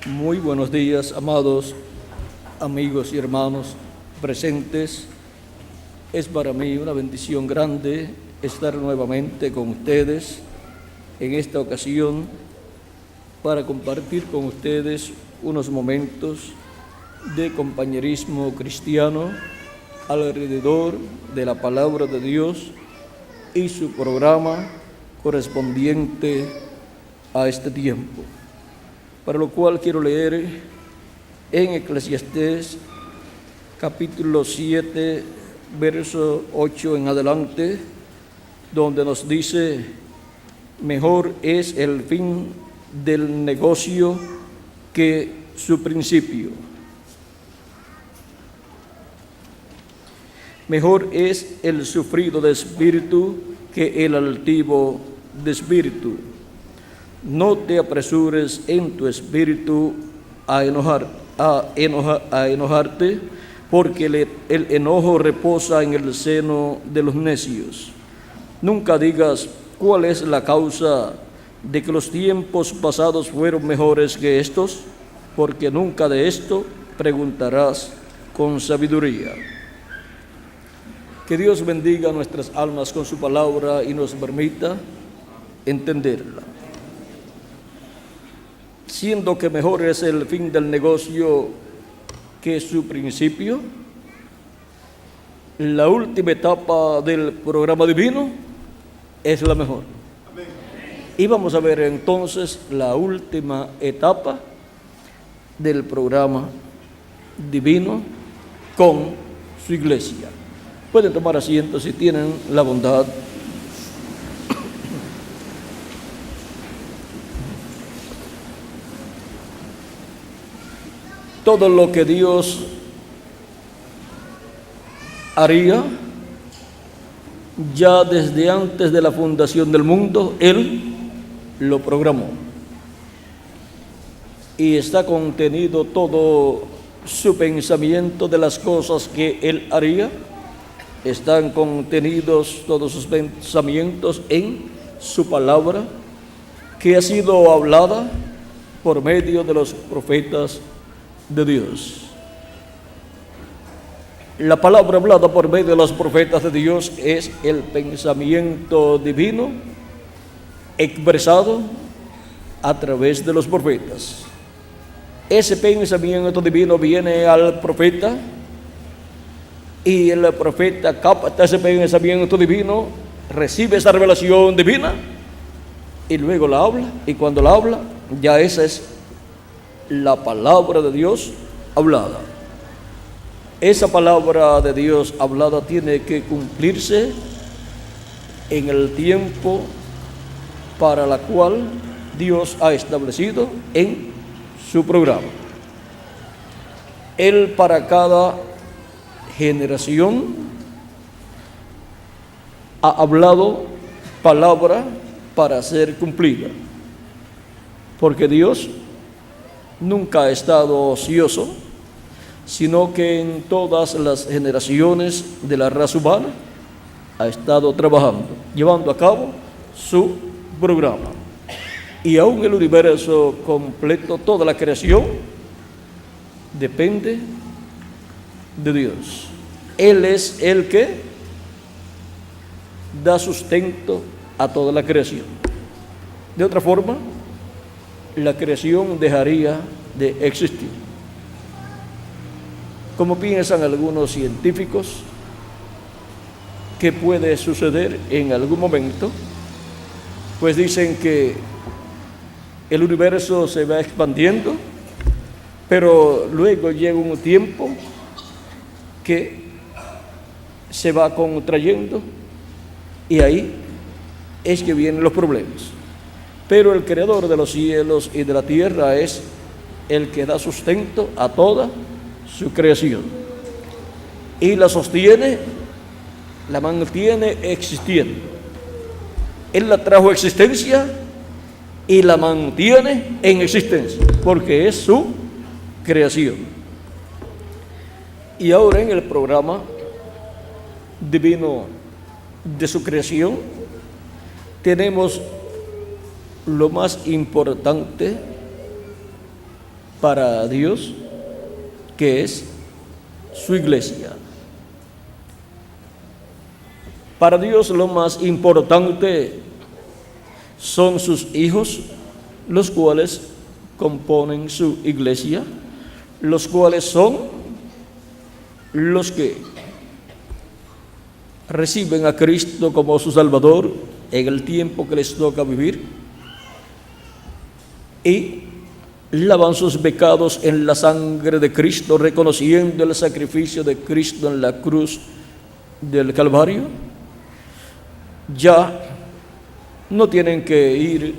Muy buenos días, amados amigos y hermanos presentes. Es para mí una bendición grande estar nuevamente con ustedes en esta ocasión para compartir con ustedes unos momentos de compañerismo cristiano alrededor de la palabra de Dios y su programa correspondiente a este tiempo. Para lo cual quiero leer en Eclesiastés capítulo 7, verso 8 en adelante, donde nos dice: mejor es el fin del negocio que su principio. Mejor es el sufrido de espíritu que el altivo de espíritu. No te apresures en tu espíritu a enojarte, porque el enojo reposa en el seno de los necios. Nunca digas cuál es la causa de que los tiempos pasados fueron mejores que estos, porque nunca de esto preguntarás con sabiduría. Que Dios bendiga nuestras almas con su palabra y nos permita entenderla. Siendo que mejor es el fin del negocio que su principio, la última etapa del programa divino es la mejor. Amén. Y vamos a ver entonces la última etapa del programa divino con su iglesia. Pueden tomar asiento si tienen la bondad. Todo lo que Dios haría ya desde antes de la fundación del mundo, Él lo programó. Y está contenido todo su pensamiento de las cosas que Él haría. Están contenidos todos sus pensamientos en su palabra, que ha sido hablada por medio de los profetas de Dios. La palabra hablada por medio de los profetas de Dios es el pensamiento divino expresado a través de los profetas. Ese pensamiento divino viene al profeta y el profeta capta ese pensamiento divino, recibe esa revelación divina y luego la habla, y cuando la habla, ya esa es la palabra de Dios hablada. Esa palabra de Dios hablada tiene que cumplirse en el tiempo para la cual Dios ha establecido en su programa. Él para cada generación ha hablado palabra para ser cumplida, porque Dios nunca ha estado ocioso, sino que en todas las generaciones de la raza humana ha estado trabajando, llevando a cabo su programa. Y aún el universo completo, toda la creación, depende de Dios. Él es el que da sustento a toda la creación. De otra forma, la creación dejaría de existir. Como piensan algunos científicos que puede suceder en algún momento, pues dicen que el universo se va expandiendo, pero luego llega un tiempo que se va contrayendo y ahí es que vienen los problemas. Pero el creador de los cielos y de la tierra es el que da sustento a toda su creación y la sostiene, la mantiene existiendo. Él la trajo a existencia y la mantiene en existencia, porque es su creación. Y ahora en el programa divino de su creación tenemos lo más importante para Dios, que es su iglesia. Para Dios lo más importante son sus hijos, los cuales componen su iglesia, los cuales son los que reciben a Cristo como su Salvador en el tiempo que les toca vivir y lavan sus pecados en la sangre de Cristo, reconociendo el sacrificio de Cristo en la cruz del Calvario. Ya no tienen que ir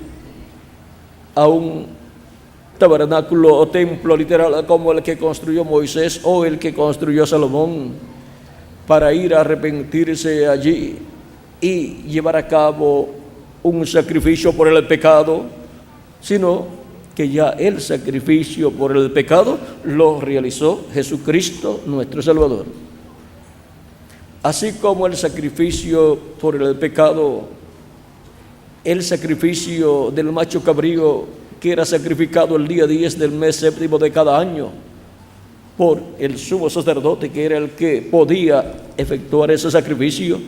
a un tabernáculo o templo literal como el que construyó Moisés o el que construyó Salomón, para ir a arrepentirse allí y llevar a cabo un sacrificio por el pecado, sino que ya el sacrificio por el pecado lo realizó Jesucristo nuestro Salvador. Así como el sacrificio por el pecado, el sacrificio del macho cabrío que era sacrificado el día 10 del mes séptimo de cada año por el sumo sacerdote, que era el que podía efectuar ese sacrificio,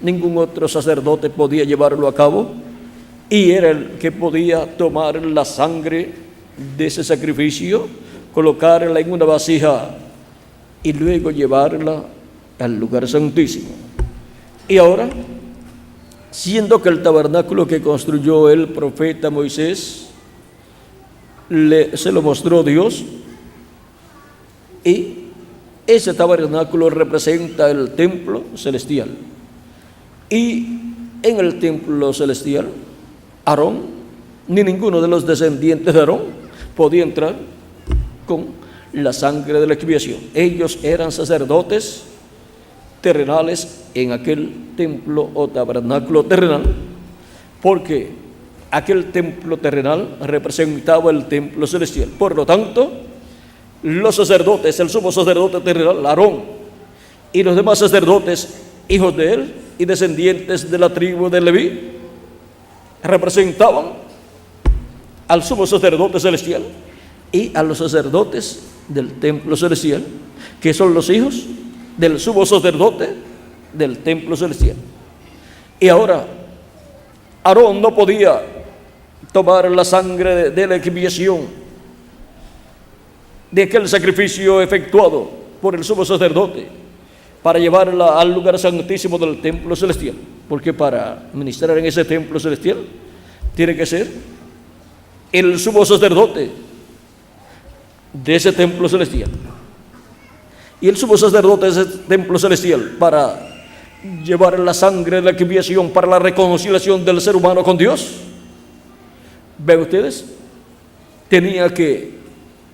ningún otro sacerdote podía llevarlo a cabo, y era el que podía tomar la sangre de ese sacrificio, colocarla en una vasija y luego llevarla al lugar santísimo. Y ahora, siendo que el tabernáculo que construyó el profeta Moisés se lo mostró Dios, y ese tabernáculo representa el templo celestial, y en el templo celestial Aarón ni ninguno de los descendientes de Aarón podía entrar con la sangre de la expiación. Ellos eran sacerdotes terrenales en aquel templo o tabernáculo terrenal, porque aquel templo terrenal representaba el templo celestial. Por lo tanto, los sacerdotes, el sumo sacerdote terrenal, Aarón, y los demás sacerdotes, hijos de él y descendientes de la tribu de Leví, representaban al sumo sacerdote celestial y a los sacerdotes del templo celestial, que son los hijos del sumo sacerdote del templo celestial. Y ahora, Aarón no podía tomar la sangre de la expiación de aquel sacrificio efectuado por el sumo sacerdote para llevarla al lugar santísimo del templo celestial, porque para ministrar en ese templo celestial tiene que ser el sumo sacerdote de ese templo celestial. Y el sumo sacerdote de ese templo celestial, para llevar la sangre de la expiación para la reconciliación del ser humano con Dios, ven ustedes, tenía que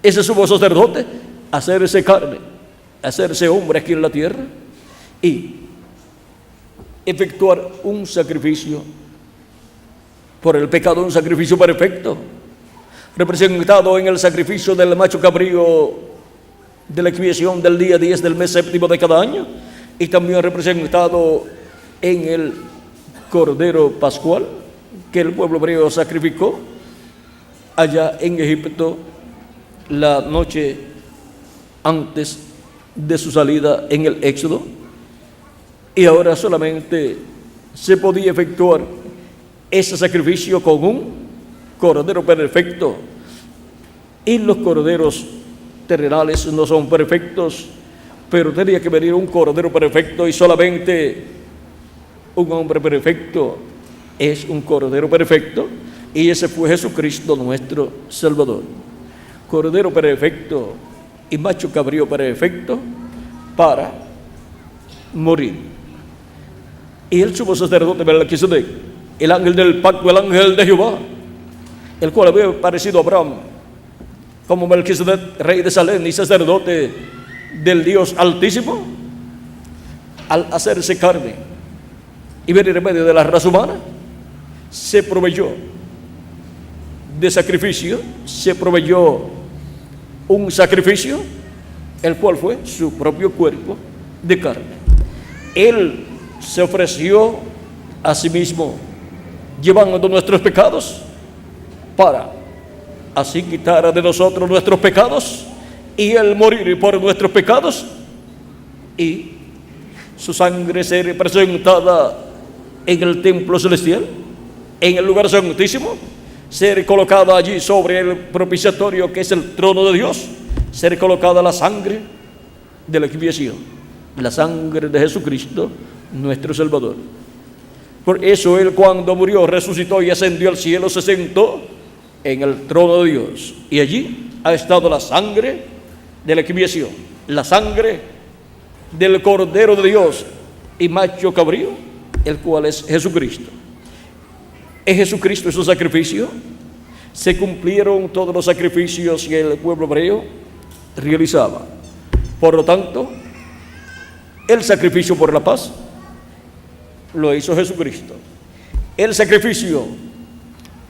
ese sumo sacerdote hacerse carne, hacerse hombre aquí en la tierra y efectuar un sacrificio por el pecado, un sacrificio perfecto, representado en el sacrificio del macho cabrío de la expiación del día 10 del mes séptimo de cada año, y también representado en el cordero pascual que el pueblo hebreo sacrificó allá en Egipto la noche antes de su salida en el Éxodo. Y ahora solamente se podía efectuar ese sacrificio con un cordero perfecto, y los corderos terrenales no son perfectos, pero tenía que venir un cordero perfecto, y solamente un hombre perfecto es un cordero perfecto, y ese fue Jesucristo nuestro Salvador. Cordero perfecto y macho cabrío perfecto para morir. Y el sumo sacerdote Melquisedec, el ángel del pacto, el ángel de Jehová, el cual había parecido a Abraham, como Melquisedec, rey de Salem y sacerdote del Dios Altísimo, al hacerse carne y venir en medio de la raza humana, se proveyó de sacrificio, se proveyó un sacrificio, el cual fue su propio cuerpo de carne. Él se ofreció a sí mismo, llevando nuestros pecados para así quitara de nosotros nuestros pecados, y el morir por nuestros pecados, y su sangre ser presentada en el templo celestial, en el lugar santísimo, ser colocada allí sobre el propiciatorio que es el trono de Dios, ser colocada la sangre de la expiación, la sangre de Jesucristo, nuestro Salvador. Por eso Él, cuando murió, resucitó y ascendió al cielo, se sentó en el trono de Dios, y allí ha estado la sangre de la expiación, la sangre del Cordero de Dios y macho cabrío, el cual es Jesucristo. En Jesucristo, su sacrificio, se cumplieron todos los sacrificios que el pueblo hebreo realizaba. Por lo tanto, el sacrificio por la paz lo hizo Jesucristo. El sacrificio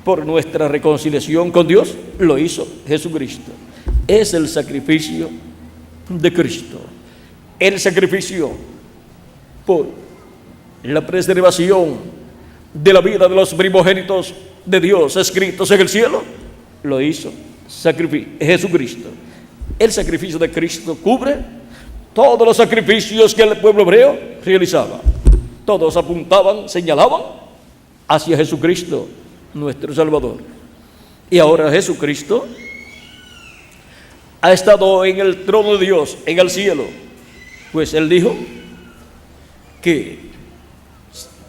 por nuestra reconciliación con Dios lo hizo Jesucristo. Es el sacrificio de Cristo. El sacrificio por la preservación de la vida de los primogénitos de Dios escritos en el cielo lo hizo Jesucristo. El sacrificio de Cristo cubre todos los sacrificios que el pueblo hebreo realizaba. Todos apuntaban, señalaban hacia Jesucristo, nuestro Salvador. Y ahora Jesucristo ha estado en el trono de Dios, en el cielo, pues Él dijo que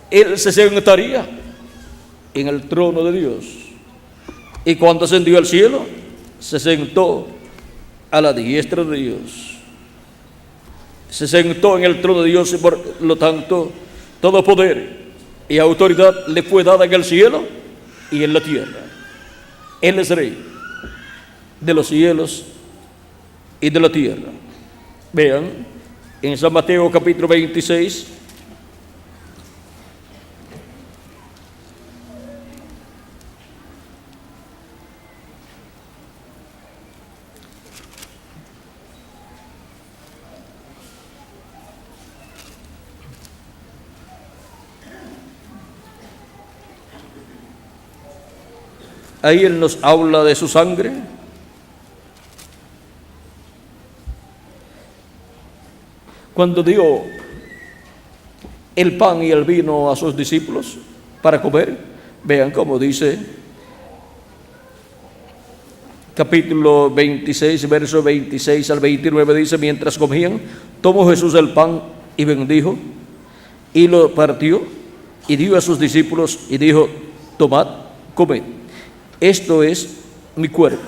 Él se sentaría en el trono de Dios. Y cuando ascendió al cielo, se sentó a la diestra de Dios. Se sentó en el trono de Dios, y por lo tanto, todo poder y autoridad le fue dada en el cielo y en la tierra. Él es Rey de los cielos y de la tierra. Vean, en San Mateo capítulo 26, ahí Él nos habla de su sangre. Cuando dio el pan y el vino a sus discípulos para comer, vean cómo dice capítulo 26, verso 26 al 29, dice: mientras comían, tomó Jesús el pan y bendijo, y lo partió, y dio a sus discípulos, y dijo: tomad, comed, esto es mi cuerpo.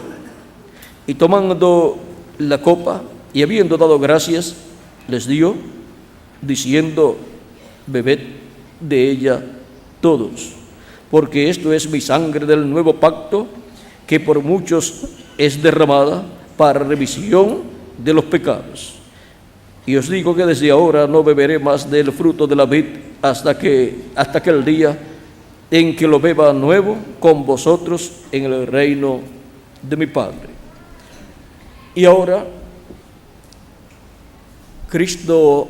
Y tomando la copa, y habiendo dado gracias, les dio, diciendo: bebed de ella todos, porque esto es mi sangre del nuevo pacto, que por muchos es derramada para remisión de los pecados. Y os digo que desde ahora no beberé más del fruto de la vid hasta aquel día en que lo beba nuevo con vosotros en el reino de mi Padre. Y ahora Cristo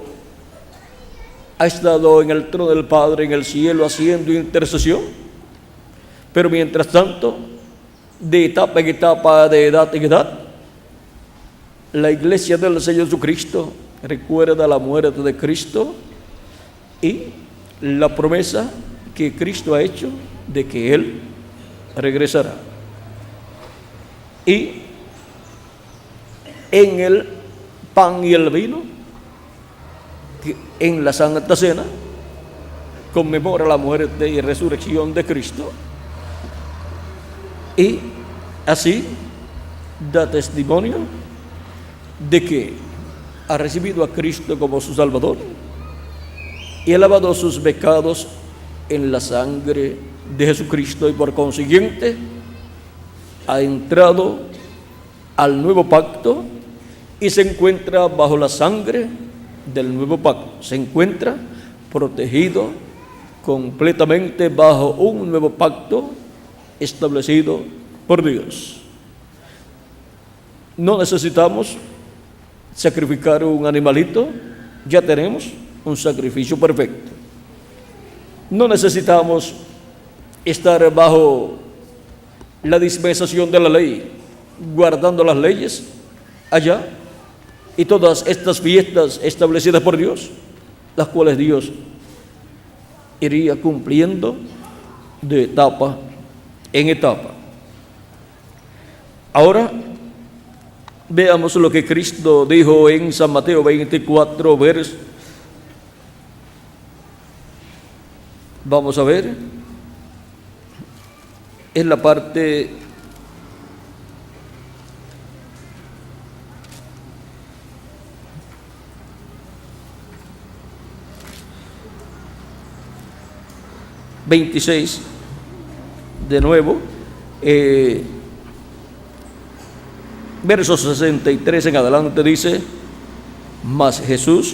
ha estado en el trono del Padre en el cielo haciendo intercesión, pero mientras tanto, de etapa en etapa, de edad en edad, la iglesia del Señor Jesucristo recuerda la muerte de Cristo y la promesa que Cristo ha hecho de que Él regresará. Y en el pan y el vino, en la Santa Cena, conmemora la muerte y resurrección de Cristo, y así da testimonio de que ha recibido a Cristo como su Salvador y ha lavado sus pecados en la sangre de Jesucristo, y por consiguiente ha entrado al nuevo pacto y se encuentra bajo la sangre del nuevo pacto. Se encuentra protegido completamente bajo un nuevo pacto establecido por Dios. No necesitamos sacrificar un animalito, ya tenemos un sacrificio perfecto. No necesitamos estar bajo la dispensación de la ley, guardando las leyes allá, y todas estas fiestas establecidas por Dios, las cuales Dios iría cumpliendo de etapa en etapa. Ahora veamos lo que Cristo dijo en San Mateo 24, verso. Vamos a ver, es la parte (26) de nuevo, versos 63 en adelante dice: mas Jesús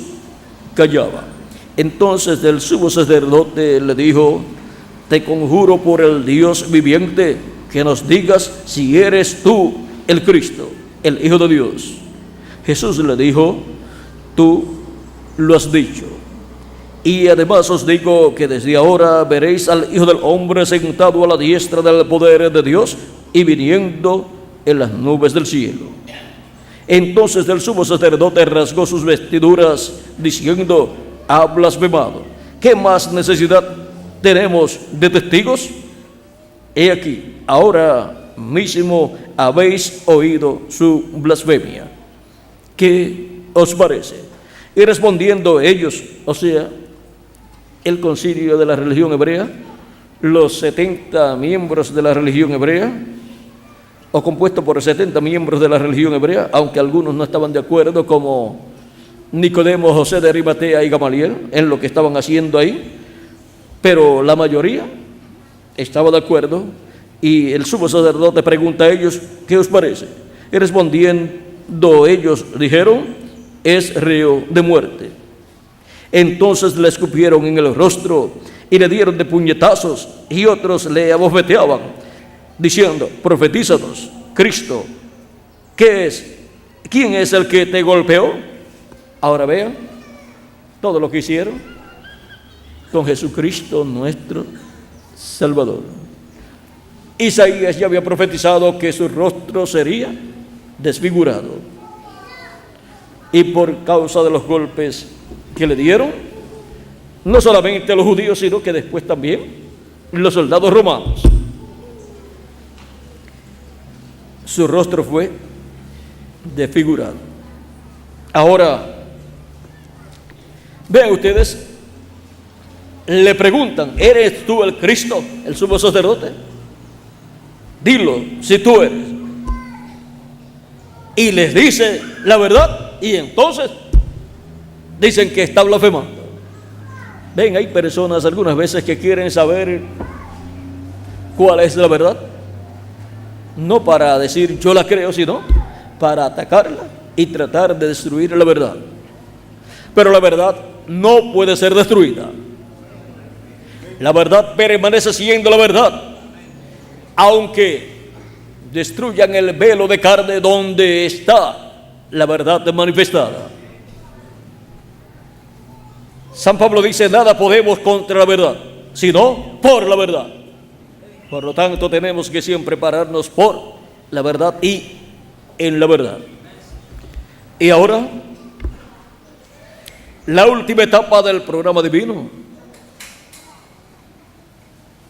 callaba. Entonces el sumo sacerdote le dijo: te conjuro por el Dios viviente que nos digas si eres tú el Cristo, el Hijo de Dios. Jesús le dijo: tú lo has dicho. Y además os digo que desde ahora veréis al Hijo del Hombre sentado a la diestra del poder de Dios y viniendo en las nubes del cielo. Entonces el sumo sacerdote rasgó sus vestiduras diciendo: ha blasfemado. ¿Qué más necesidad tenemos de testigos? He aquí, ahora mismo habéis oído su blasfemia. ¿Qué os parece? Y respondiendo ellos, o sea, el concilio de la religión hebrea, los 70 miembros de la religión hebrea, o compuesto por 70 miembros de la religión hebrea, aunque algunos no estaban de acuerdo, como Nicodemo, José de Arimatea y Gamaliel, en lo que estaban haciendo ahí, pero la mayoría estaba de acuerdo. Y el sumo sacerdote pregunta a ellos: ¿qué os parece? Y respondiendo ellos dijeron: es reo de muerte. Entonces le escupieron en el rostro y le dieron de puñetazos, y otros le abofeteaban, diciendo: profetízanos, Cristo, ¿qué es? ¿Quién es el que te golpeó? Ahora vean todo lo que hicieron con Jesucristo nuestro Salvador. Isaías ya había profetizado que su rostro sería desfigurado, y por causa de los golpes que le dieron, no solamente a los judíos, sino que después también los soldados romanos, su rostro fue desfigurado. Ahora, vean ustedes, le preguntan: ¿eres tú el Cristo, el sumo sacerdote? Dilo si tú eres. Y les dice la verdad, y entonces dicen que está blasfemando. Ven, hay personas algunas veces que quieren saber cuál es la verdad, no para decir yo la creo, sino para atacarla y tratar de destruir la verdad. Pero la verdad no puede ser destruida. La verdad permanece siendo la verdad, aunque destruyan el velo de carne donde está la verdad manifestada. San Pablo dice: nada podemos contra la verdad, sino por la verdad. Por lo tanto, tenemos que siempre pararnos por la verdad y en la verdad. Y ahora, la última etapa del programa divino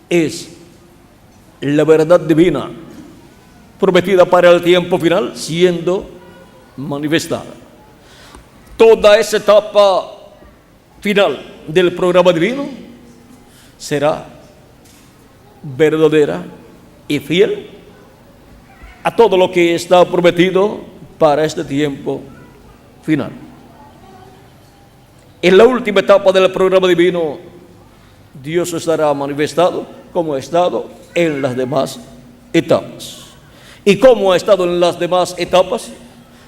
es la verdad divina prometida para el tiempo final siendo manifestada. Toda esa etapa final del programa divino será verdadera y fiel a todo lo que está prometido para este tiempo final. En la última etapa del programa divino, Dios estará manifestado como ha estado en las demás etapas. ¿Y cómo ha estado en las demás etapas?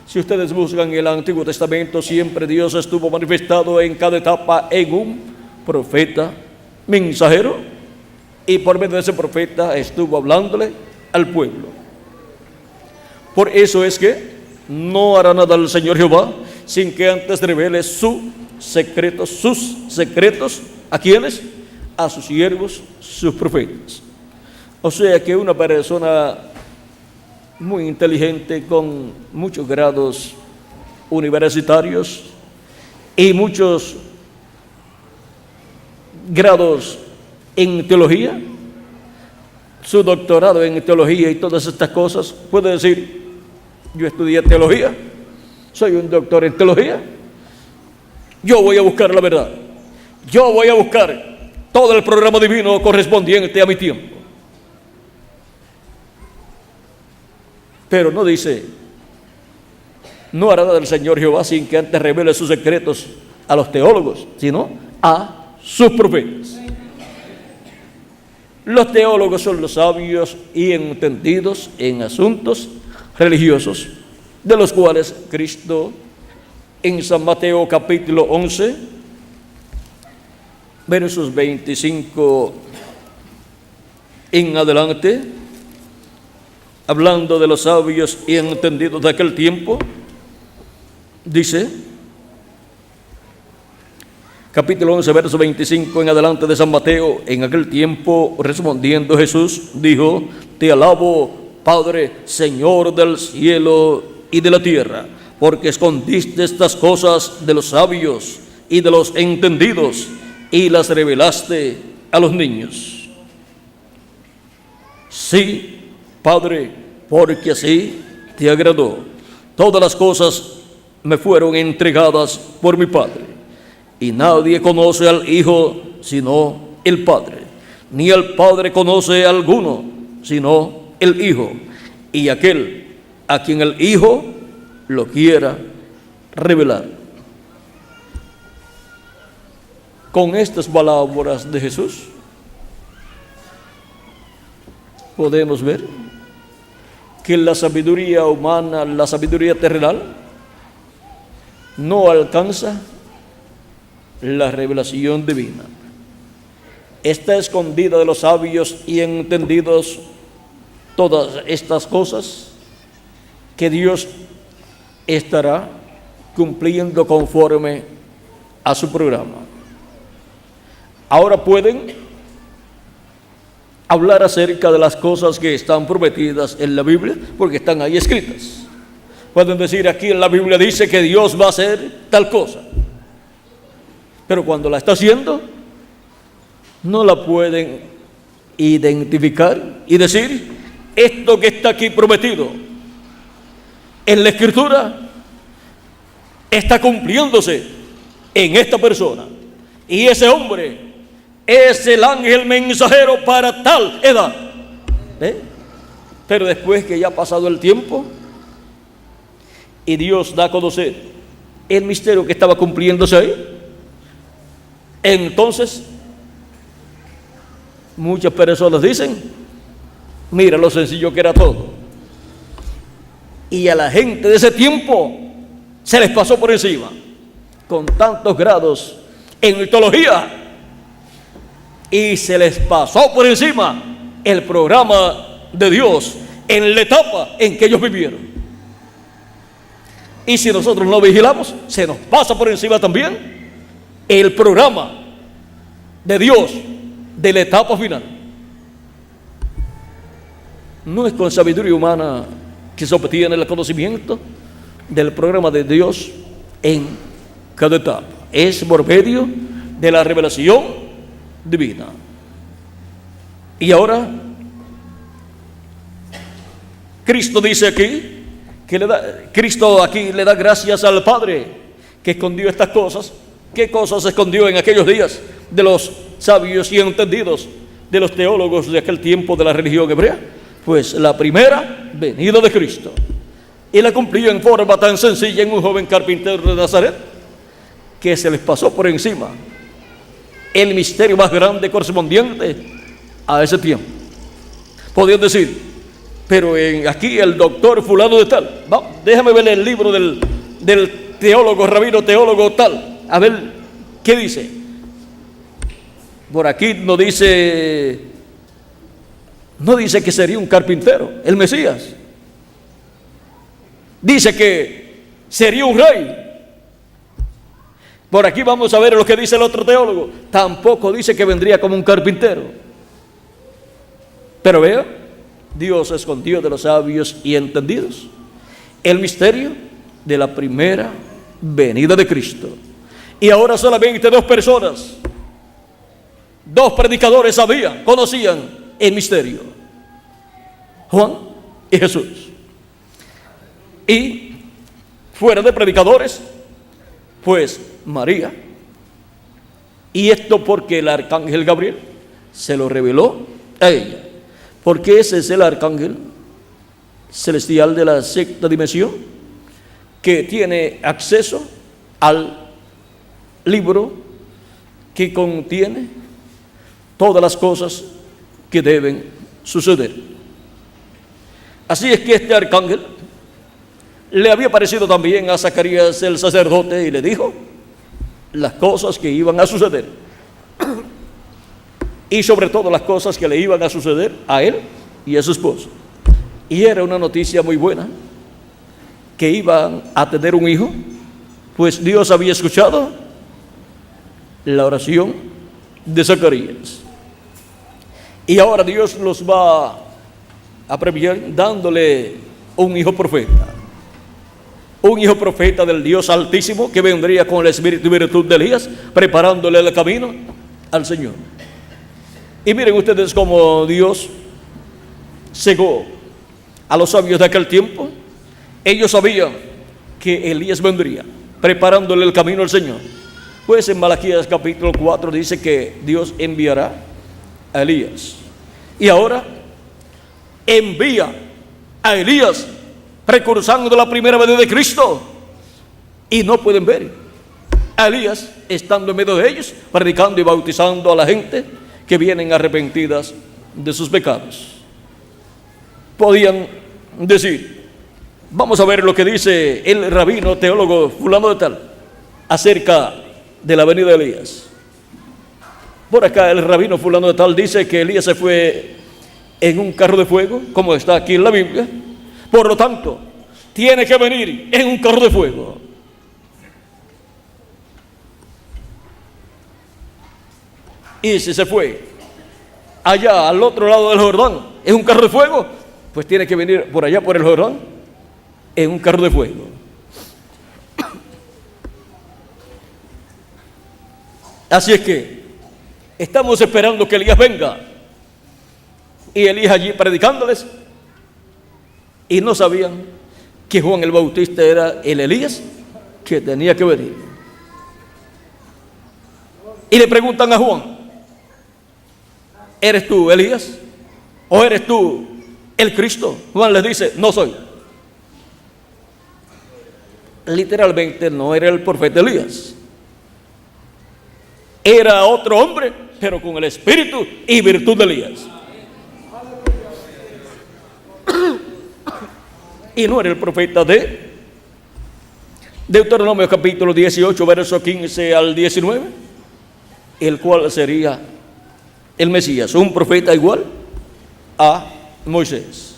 Si ustedes buscan el Antiguo Testamento, siempre Dios estuvo manifestado en cada etapa en un profeta mensajero, y por medio de ese profeta estuvo hablándole al pueblo. Por eso es que no hará nada el Señor Jehová sin que antes revele sus secretos, ¿a quiénes? A sus siervos, sus profetas. O sea que una persona muy inteligente con muchos grados universitarios y muchos grados en teología, su doctorado en teología y todas estas cosas, puede decir: yo estudié teología, soy un doctor en teología, yo voy a buscar la verdad, yo voy a buscar todo el programa divino correspondiente a mi tiempo. Pero no dice: no hará nada el Señor Jehová sin que antes revele sus secretos a los teólogos, sino a sus profetas. Los teólogos son los sabios y entendidos en asuntos religiosos, de los cuales Cristo en San Mateo capítulo 11, versos 25 en adelante, hablando de los sabios y entendidos de aquel tiempo, dice, capítulo 11, verso 25 en adelante de San Mateo: en aquel tiempo, respondiendo Jesús, dijo: te alabo, Padre, Señor del cielo y de la tierra, porque escondiste estas cosas de los sabios y de los entendidos y las revelaste a los niños. Sí, Padre, porque así te agradó. Todas las cosas me fueron entregadas por mi Padre, y nadie conoce al Hijo sino el Padre, ni el Padre conoce a alguno sino el Hijo, y aquel a quien el Hijo lo quiera revelar. Con estas palabras de Jesús podemos ver que la sabiduría humana, la sabiduría terrenal, no alcanza la revelación divina. Está escondida de los sabios y entendidos todas estas cosas que Dios estará cumpliendo conforme a su programa. Ahora pueden hablar acerca de las cosas que están prometidas en la Biblia, porque están ahí escritas. Pueden decir: aquí en la Biblia dice que Dios va a hacer tal cosa, pero cuando la está haciendo, no la pueden identificar y decir: esto que está aquí prometido en la Escritura está cumpliéndose en esta persona, y ese hombre es el ángel mensajero para tal edad. Pero después que ya ha pasado el tiempo y Dios da a conocer el misterio que estaba cumpliéndose ahí, entonces muchas personas dicen: mira lo sencillo que era todo. Y a la gente de ese tiempo se les pasó por encima, con tantos grados en teología, y se les pasó por encima el programa de Dios en la etapa en que ellos vivieron. Y si nosotros no vigilamos, se nos pasa por encima también el programa de Dios de la etapa final. No es con sabiduría humana que se obtiene el conocimiento del programa de Dios en cada etapa, es por medio de la revelación divina. Y ahora Cristo dice aquí que Cristo aquí le da gracias al Padre que escondió estas cosas. ¿Qué cosas se escondió en aquellos días de los sabios y entendidos, de los teólogos de aquel tiempo de la religión hebrea? Pues la primera venida de Cristo, y la cumplió en forma tan sencilla en un joven carpintero de Nazaret, que se les pasó por encima el misterio más grande correspondiente a ese tiempo. Podrían decir: pero aquí el doctor fulano de tal, déjame ver el libro del teólogo, rabino teólogo tal, a ver qué dice. Por aquí no dice que sería un carpintero, el Mesías. Dice que sería un rey. Por aquí vamos a ver lo que dice el otro teólogo. Tampoco dice que vendría como un carpintero. Pero vea, Dios escondió de los sabios y entendidos el misterio de la primera venida de Cristo. Y ahora solamente dos personas, dos predicadores conocían el misterio: Juan y Jesús. Y fuera de predicadores, pues María. Y esto porque el arcángel Gabriel se lo reveló a ella, porque ese es el arcángel celestial de la sexta dimensión, que tiene acceso al libro que contiene todas las cosas que deben suceder. Así es que este arcángel le había parecido también a Zacarías el sacerdote y le dijo las cosas que iban a suceder, y sobre todo las cosas que le iban a suceder a él y a su esposa. Y era una noticia muy buena, que iban a tener un hijo, pues Dios había escuchado la oración de Zacarías. Y ahora Dios los va a premiar dándole un hijo profeta. Un hijo profeta del Dios Altísimo, que vendría con el espíritu y virtud de Elías, preparándole el camino al Señor. Y miren ustedes cómo Dios cegó a los sabios de aquel tiempo. Ellos sabían que Elías vendría, preparándole el camino al Señor. Pues en Malaquías capítulo 4 dice que Dios enviará a Elías. Y ahora envía a Elías, precursando la primera venida de Cristo. Y no pueden ver a Elías estando en medio de ellos, predicando y bautizando a la gente que vienen arrepentidas de sus pecados. Podían decir: vamos a ver lo que dice el rabino teólogo fulano de tal acerca de la venida de Elías. Por acá el rabino fulano de tal dice que Elías se fue en un carro de fuego, como está aquí en la Biblia. Por lo tanto, tiene que venir en un carro de fuego. Y si se fue allá al otro lado del Jordán en un carro de fuego, pues tiene que venir por allá por el Jordán en un carro de fuego. Así es que estamos esperando que Elías venga, y Elías allí predicándoles, y no sabían que Juan el Bautista era el Elías que tenía que venir. Y le preguntan a Juan: ¿eres tú Elías? ¿O eres tú el Cristo? Juan les dice: no soy. Literalmente no era el profeta Elías. Era otro hombre, pero con el espíritu y virtud de Elías. Y no era el profeta de Deuteronomio capítulo 18, verso 15 al 19, el cual sería el Mesías, un profeta igual a Moisés.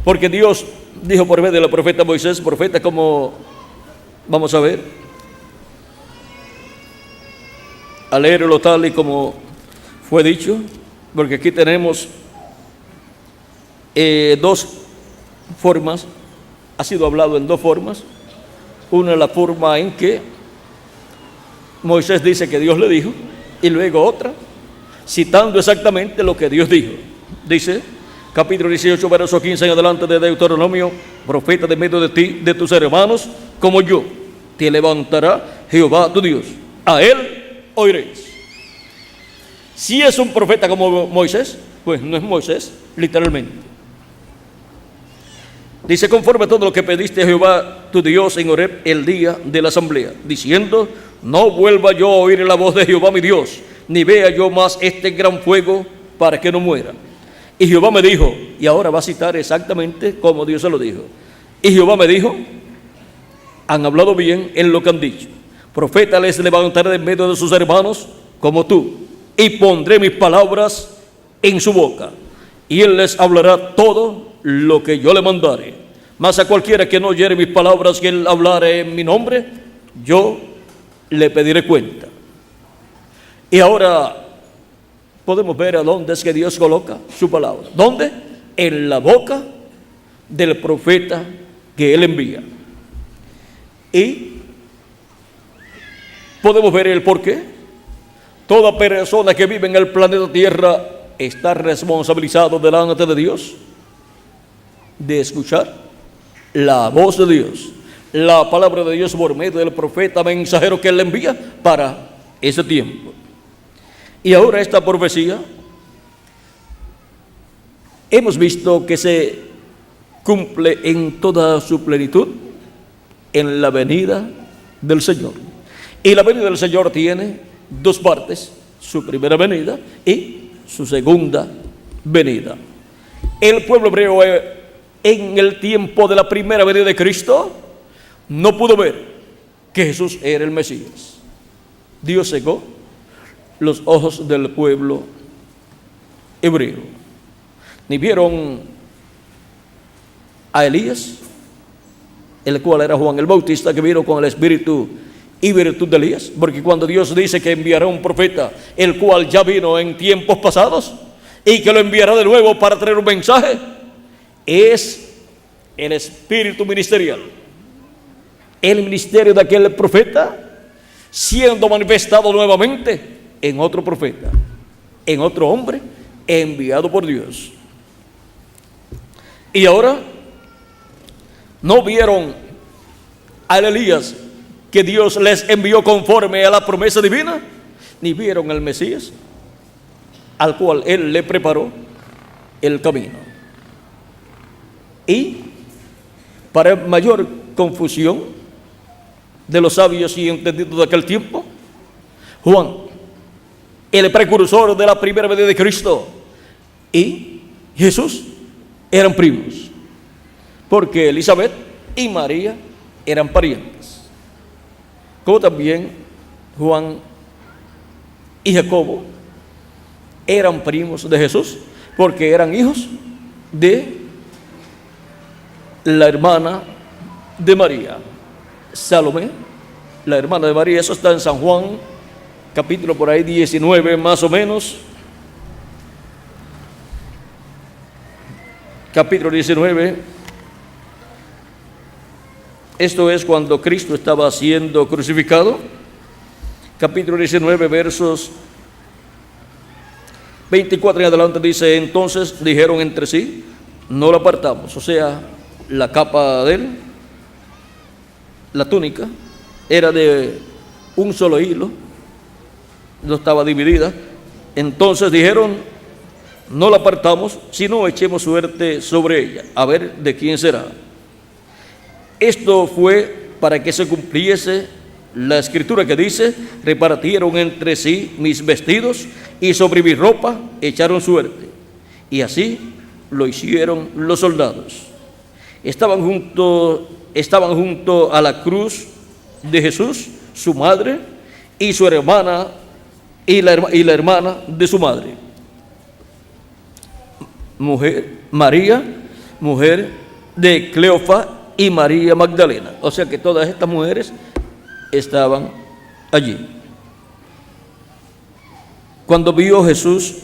Porque Dios dijo por medio del profeta Moisés, profeta como, vamos a ver, a leerlo tal y como fue dicho, porque aquí tenemos dos formas, ha sido hablado en dos formas. Una es la forma en que Moisés dice que Dios le dijo, y luego otra citando exactamente lo que Dios dijo. Dice, capítulo 18, verso 15 en adelante de Deuteronomio: profeta de medio de ti, de tus hermanos, como yo, te levantará Jehová tu Dios, a él oiréis. Si es un profeta como Moisés, pues no es Moisés literalmente. Dice: conforme a todo lo que pediste a Jehová tu Dios en Horeb el día de la asamblea, diciendo: no vuelva yo a oír la voz de Jehová mi Dios, ni vea yo más este gran fuego, para que no muera. Y Jehová me dijo, y ahora va a citar exactamente como Dios se lo dijo. Y Jehová me dijo: han hablado bien en lo que han dicho. Profeta les levantaré de medio de sus hermanos como tú, y pondré mis palabras en su boca, y él les hablará todo lo que yo le mandare. Mas a cualquiera que no oyere mis palabras que él hablare en mi nombre, yo le pediré cuenta. Y ahora podemos ver a dónde es que Dios coloca su palabra. ¿Dónde? En la boca del profeta que Él envía. Y podemos ver el porqué. Toda persona que vive en el planeta Tierra está responsabilizado delante de Dios de escuchar la voz de Dios, la palabra de Dios por medio del profeta mensajero que Él envía para ese tiempo. Y ahora esta profecía hemos visto que se cumple en toda su plenitud en la venida del Señor. Y la venida del Señor tiene dos partes: su primera venida y su segunda venida. El pueblo hebreo en el tiempo de la primera venida de Cristo no pudo ver que Jesús era el Mesías. Dios cegó los ojos del pueblo hebreo. Ni vieron a Elías, el cual era Juan el Bautista, que vino con el espíritu y virtud de Elías, porque cuando Dios dice que enviará un profeta, el cual ya vino en tiempos pasados y que lo enviará de nuevo para traer un mensaje, es el espíritu ministerial, el ministerio de aquel profeta siendo manifestado nuevamente en otro profeta, en otro hombre enviado por Dios. Y ahora no vieron a Elías que Dios les envió conforme a la promesa divina, ni vieron al Mesías al cual Él le preparó el camino. Y para mayor confusión de los sabios y entendidos de aquel tiempo, Juan, el precursor de la primera venida de Cristo, y Jesús eran primos, porque Elizabeth y María eran parientes, como también Juan y Jacobo eran primos de Jesús, porque eran hijos de la hermana de María, Salomé, la hermana de María. Eso está en San Juan, capítulo por ahí 19 más o menos, capítulo 19. Esto es cuando Cristo estaba siendo crucificado. Capítulo 19, versos 24 en adelante dice: entonces dijeron entre sí, no lo apartamos. O sea, la capa de él, la túnica, era de un solo hilo, no estaba dividida. Entonces dijeron, no la apartamos, sino echemos suerte sobre ella, a ver de quién será. Esto fue para que se cumpliese la escritura que dice: repartieron entre sí mis vestidos y sobre mi ropa echaron suerte. Y así lo hicieron los soldados. Estaban junto a la cruz de Jesús, su madre y su hermana, y la hermana de su madre, María, mujer de Cleofa, y María Magdalena. O sea que todas estas mujeres estaban allí. Cuando vio Jesús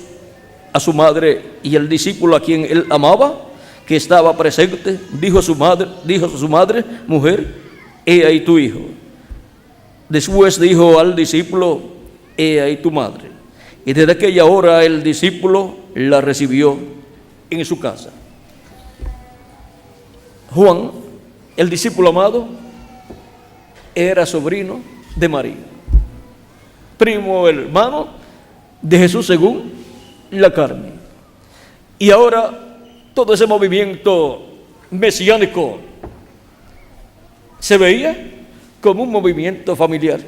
a su madre y el discípulo a quien él amaba, que estaba presente, dijo a su madre, mujer, he ahí tu hijo. Después dijo al discípulo, he ahí tu madre. Y desde aquella hora el discípulo la recibió en su casa. Juan, el discípulo amado, era sobrino de María, primo hermano de Jesús según la carne. Y ahora todo ese movimiento mesiánico se veía como un movimiento familiar.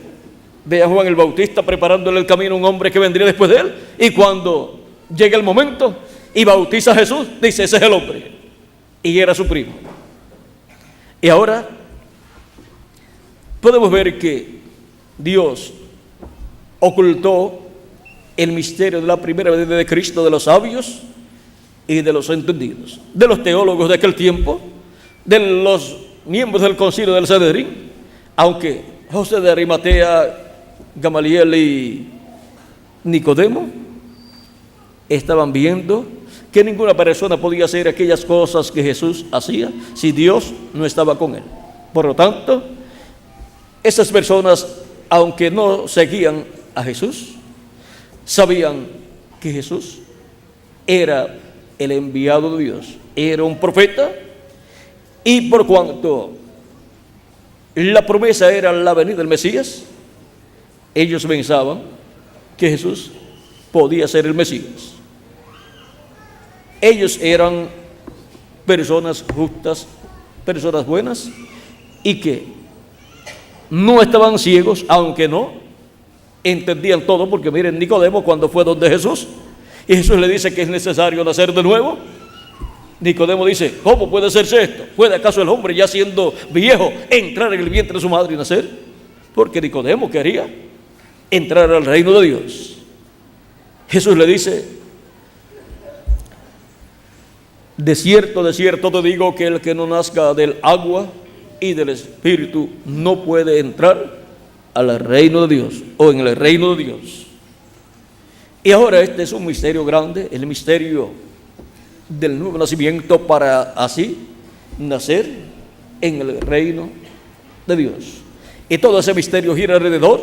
Ve a Juan el Bautista preparándole el camino a un hombre que vendría después de él, y cuando llega el momento y bautiza a Jesús, dice: ese es el hombre, y era su primo. Y ahora podemos ver que Dios ocultó el misterio de la primera venida de Cristo de los sabios y de los entendidos, de los teólogos de aquel tiempo, de los miembros del concilio del Sanedrín, aunque José de Arimatea, Gamaliel y Nicodemo estaban viendo que ninguna persona podía hacer aquellas cosas que Jesús hacía si Dios no estaba con él. Por lo tanto, esas personas, aunque no seguían a Jesús, sabían que Jesús era el enviado de Dios, era un profeta, y por cuanto la promesa era la venida del Mesías, ellos pensaban que Jesús podía ser el Mesías. Ellos eran personas justas, personas buenas, y que no estaban ciegos, aunque no entendían todo, porque miren, Nicodemo cuando fue donde Jesús, y Jesús le dice que es necesario nacer de nuevo, Nicodemo dice, ¿cómo puede hacerse esto? ¿Puede acaso el hombre ya siendo viejo entrar en el vientre de su madre y nacer? Porque Nicodemo quería entrar al reino de Dios. Jesús le dice, de cierto te digo que el que no nazca del agua y del Espíritu no puede entrar al reino de Dios, o en el reino de Dios. Y ahora este es un misterio grande, el misterio del nuevo nacimiento, para así nacer en el reino de Dios. Y todo ese misterio gira alrededor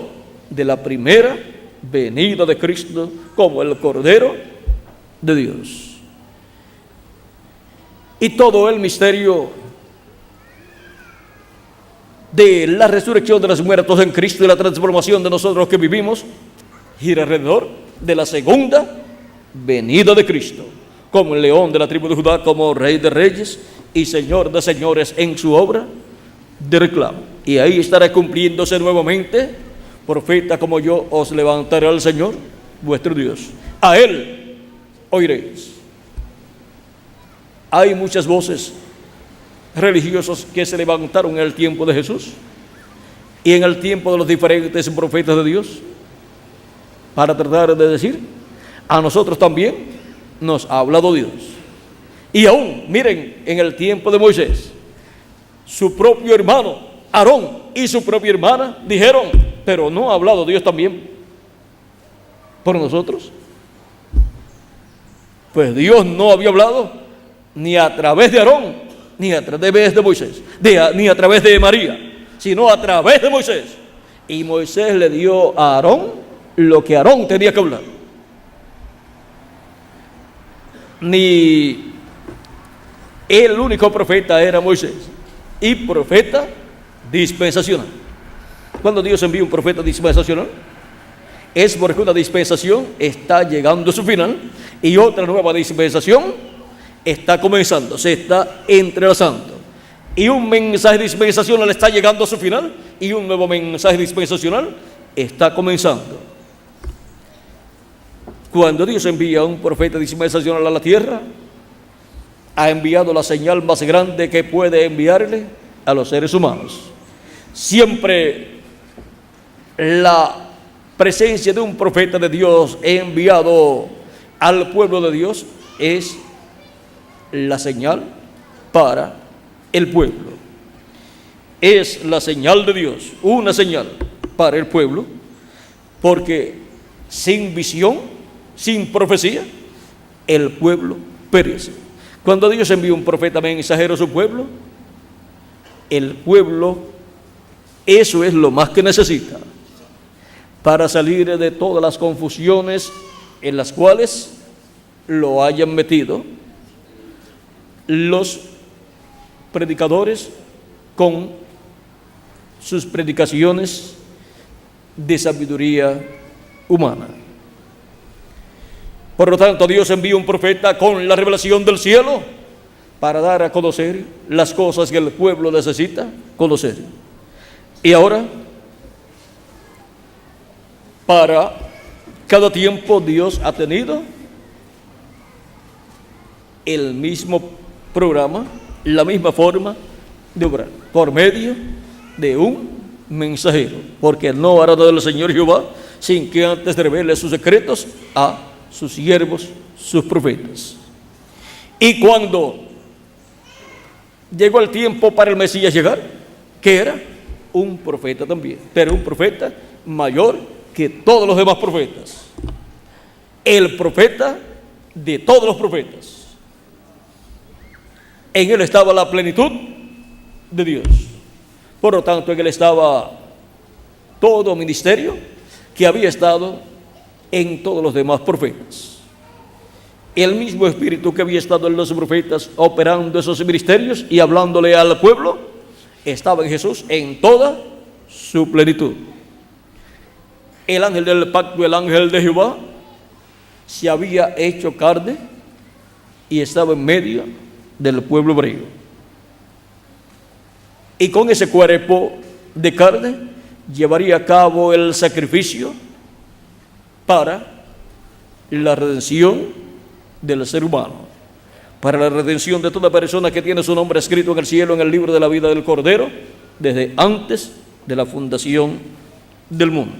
de la primera venida de Cristo como el Cordero de Dios. Y todo el misterio de la resurrección de los muertos en Cristo y la transformación de nosotros que vivimos gira alrededor de la segunda venida de Cristo, como el león de la tribu de Judá, como rey de reyes y señor de señores en su obra de reclamo. Y ahí estará cumpliéndose nuevamente, profeta como yo os levantaré al Señor vuestro Dios, a Él oiréis. Hay muchas voces religiosas que se levantaron en el tiempo de Jesús y en el tiempo de los diferentes profetas de Dios para tratar de decir, a nosotros también nos ha hablado Dios. Y aún, miren, en el tiempo de Moisés, su propio hermano Aarón y su propia hermana dijeron, pero ¿no ha hablado Dios también por nosotros? Pues Dios no había hablado ni a través de Aarón, ni a través de Moisés, ni a través de María, sino a través de Moisés. Y Moisés le dio a Aarón lo que Aarón tenía que hablar. Ni el único profeta era Moisés, y profeta dispensacional. Cuando Dios envía un profeta dispensacional, es porque una dispensación está llegando a su final y otra nueva dispensación está comenzando, se está entrelazando. Y un mensaje dispensacional está llegando a su final y un nuevo mensaje dispensacional está comenzando. Cuando Dios envía un profeta dispensacional a la tierra, ha enviado la señal más grande que puede enviarle a los seres humanos. Siempre la presencia de un profeta de Dios enviado al pueblo de Dios es la señal para el pueblo. Es la señal de Dios, una señal para el pueblo, porque sin visión, sin profecía, el pueblo perece. Cuando Dios envía un profeta mensajero a su pueblo, el pueblo, eso es lo más que necesita para salir de todas las confusiones en las cuales lo hayan metido los predicadores con sus predicaciones de sabiduría humana. Por lo tanto, Dios envía un profeta con la revelación del cielo para dar a conocer las cosas que el pueblo necesita conocer. Y ahora, para cada tiempo Dios ha tenido el mismo programa, la misma forma de obrar, por medio de un mensajero, porque no hará del Señor Jehová sin que antes revele sus secretos a sus siervos, sus profetas. Y cuando llegó el tiempo para el Mesías llegar, que era un profeta también, pero un profeta mayor que todos los demás profetas, el profeta de todos los profetas. En él estaba la plenitud de Dios. Por lo tanto, en él estaba todo ministerio que había estado en todos los demás profetas. El mismo espíritu que había estado en los profetas operando esos ministerios y hablándole al pueblo, estaba en Jesús en toda su plenitud. El ángel del pacto, el ángel de Jehová, se había hecho carne y estaba en medio del pueblo hebreo. Y con ese cuerpo de carne llevaría a cabo el sacrificio para la redención del ser humano, para la redención de toda persona que tiene su nombre escrito en el cielo, en el libro de la vida del Cordero, desde antes de la fundación del mundo.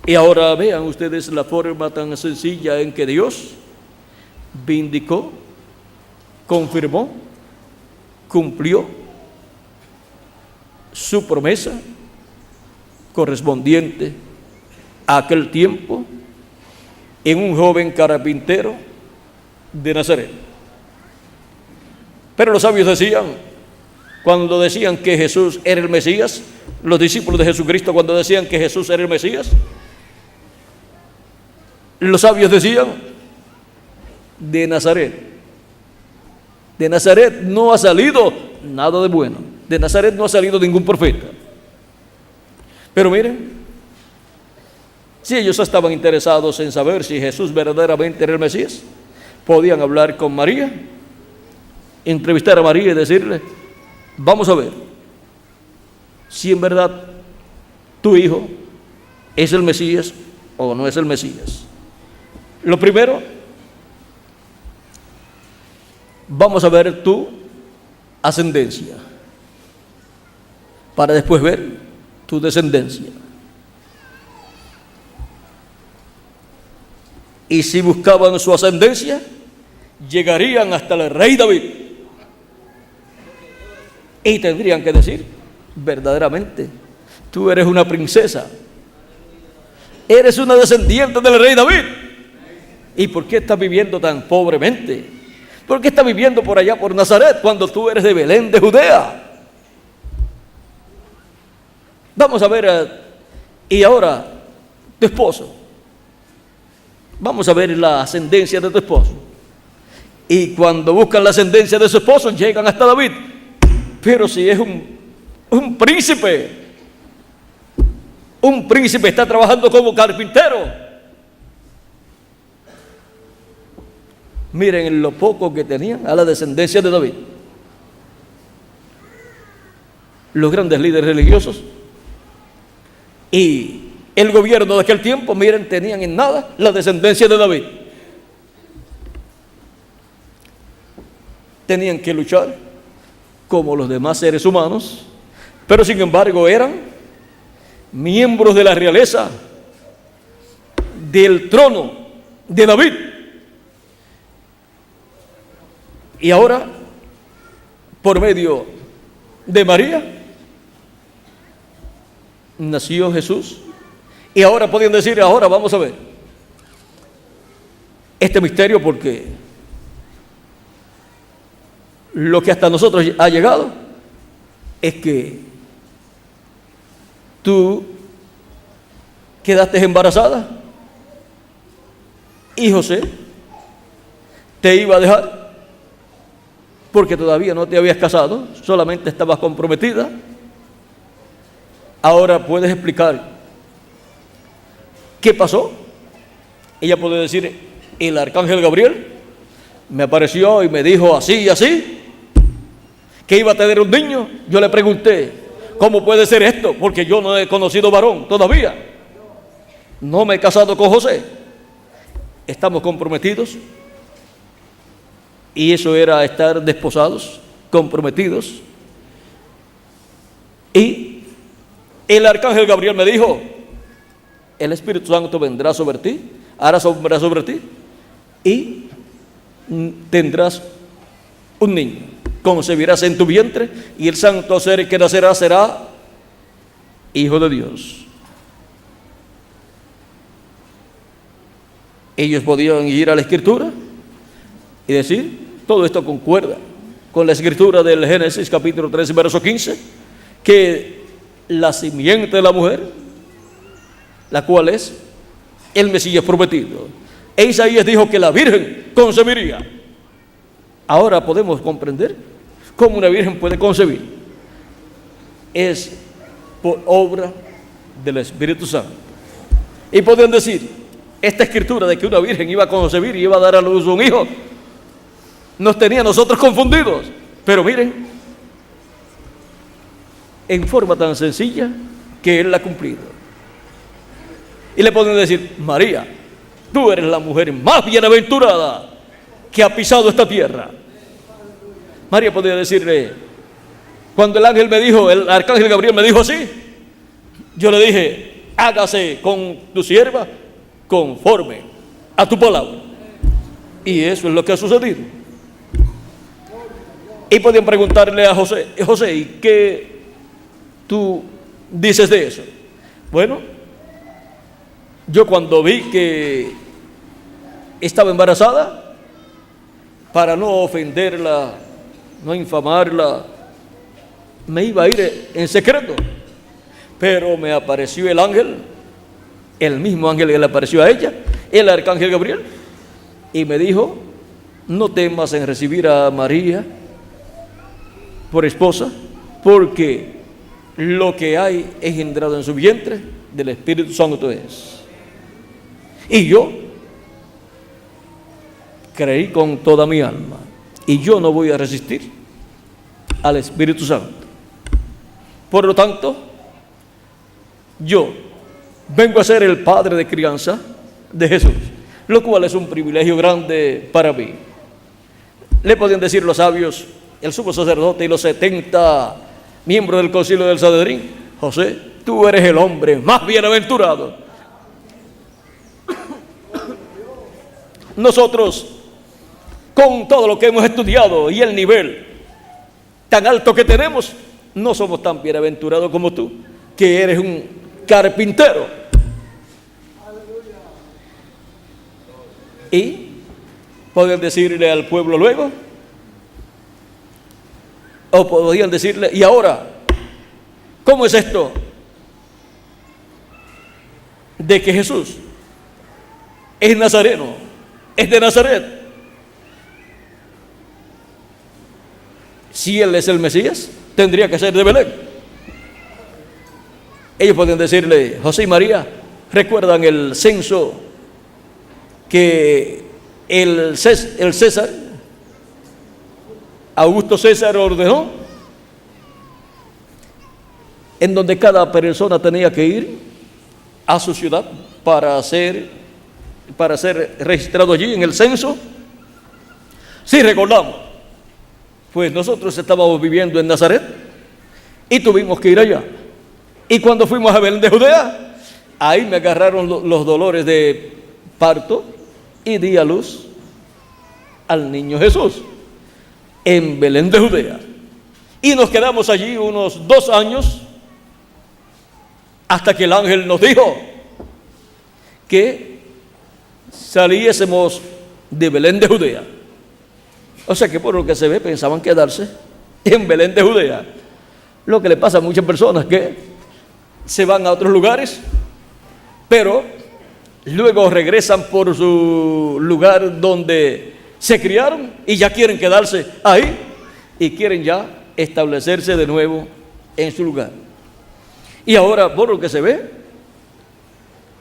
Y ahora vean ustedes la forma tan sencilla en que Dios vindicó, confirmó, cumplió su promesa correspondiente a aquel tiempo en un joven carpintero de Nazaret. Pero los sabios decían, cuando decían que Jesús era el Mesías, los discípulos de Jesucristo, cuando decían que Jesús era el Mesías, los sabios decían, de Nazaret. De Nazaret no ha salido nada de bueno. De Nazaret no ha salido ningún profeta. Pero miren, si ellos estaban interesados en saber si Jesús verdaderamente era el Mesías, podían hablar con María, entrevistar a María y decirle, vamos a ver si en verdad tu hijo es el Mesías o no es el Mesías. Lo primero, vamos a ver tu ascendencia, para después ver tu descendencia. Y si buscaban su ascendencia, llegarían hasta el rey David. Y tendrían que decir, verdaderamente, tú eres una princesa. Eres una descendiente del rey David. ¿Y por qué estás viviendo tan pobremente? ¿Por qué estás viviendo por allá, por Nazaret, cuando tú eres de Belén, de Judea? Vamos a ver, y ahora, tu esposo. Vamos a ver la ascendencia de tu esposo. Y cuando buscan la ascendencia de su esposo, llegan hasta David. Pero si es un príncipe está trabajando como carpintero. Miren lo poco que tenían a la descendencia de David. Los grandes líderes religiosos y el gobierno de aquel tiempo, miren, tenían en nada la descendencia de David. Tenían que luchar como los demás seres humanos, pero sin embargo eran miembros de la realeza, del trono de David. Y ahora, por medio de María, nació Jesús. Y ahora podían decir, ahora vamos a ver este misterio, porque lo que hasta nosotros ha llegado es que tú quedaste embarazada y José te iba a dejar porque todavía no te habías casado, solamente estabas comprometida. Ahora puedes explicar qué pasó. Ella puede decir, el arcángel Gabriel me apareció y me dijo así y así, que iba a tener un niño. Yo le pregunté, ¿cómo puede ser esto? Porque yo no he conocido varón todavía. No me he casado con José. Estamos comprometidos. Y eso era estar desposados, comprometidos. Y el arcángel Gabriel me dijo, el Espíritu Santo vendrá sobre ti, hará sombra sobre ti, y tendrás un niño, concebirás en tu vientre, y el santo ser que nacerá será Hijo de Dios. Ellos podían ir a la Escritura y decir, todo esto concuerda con la Escritura del Génesis capítulo 13, verso 15, que la simiente de la mujer, la cual es el Mesías prometido. E Isaías dijo que la Virgen concebiría. Ahora podemos comprender cómo una virgen puede concebir. Es por obra del Espíritu Santo. Y podrían decir, esta escritura de que una virgen iba a concebir y iba a dar a luz un hijo, nos tenía a nosotros confundidos. Pero miren, en forma tan sencilla que Él la ha cumplido. Y le pueden decir, María, tú eres la mujer más bienaventurada que ha pisado esta tierra. María podría decirle, cuando el ángel me dijo, el arcángel Gabriel me dijo así, yo le dije, hágase con tu sierva conforme a tu palabra. Y eso es lo que ha sucedido. Y podían preguntarle a José, José, ¿y qué tú dices de eso? Bueno, yo cuando vi que estaba embarazada, para no ofenderla, no infamarla, me iba a ir en secreto. Pero me apareció el ángel, el mismo ángel que le apareció a ella, el arcángel Gabriel, y me dijo, no temas en recibir a María por esposa, porque lo que hay engendrado en su vientre del Espíritu Santo es. Y yo creí con toda mi alma, y yo no voy a resistir al Espíritu Santo. Por lo tanto, yo vengo a ser el padre de crianza de Jesús, lo cual es un privilegio grande para mí. Le podían decir los sabios, el sumo sacerdote y los 70 miembros del concilio del Sanedrín, José, tú eres el hombre más bienaventurado. Nosotros, con todo lo que hemos estudiado y el nivel tan alto que tenemos, no somos tan bienaventurados como tú, que eres un carpintero. Y podían decirle al pueblo luego, o podían decirle, y ahora, ¿cómo es esto de que Jesús es nazareno, es de Nazaret? Si Él es el Mesías, tendría que ser de Belén. Ellos podían decirle, José y María, ¿recuerdan el censo que el César, Augusto César, ordenó? En donde cada persona tenía que ir a su ciudad para ser registrado allí en el censo. Sí, recordamos. Pues nosotros estábamos viviendo en Nazaret y tuvimos que ir allá. Y cuando fuimos a Belén de Judea, ahí me agarraron los dolores de parto y di a luz al niño Jesús en Belén de Judea. Y nos quedamos allí unos 2 años hasta que el ángel nos dijo que saliésemos de Belén de Judea. O sea que por lo que se ve pensaban quedarse en Belén de Judea. Lo que le pasa a muchas personas, que se van a otros lugares, pero luego regresan por su lugar donde se criaron y ya quieren quedarse ahí y quieren ya establecerse de nuevo en su lugar. Y ahora, por lo que se ve,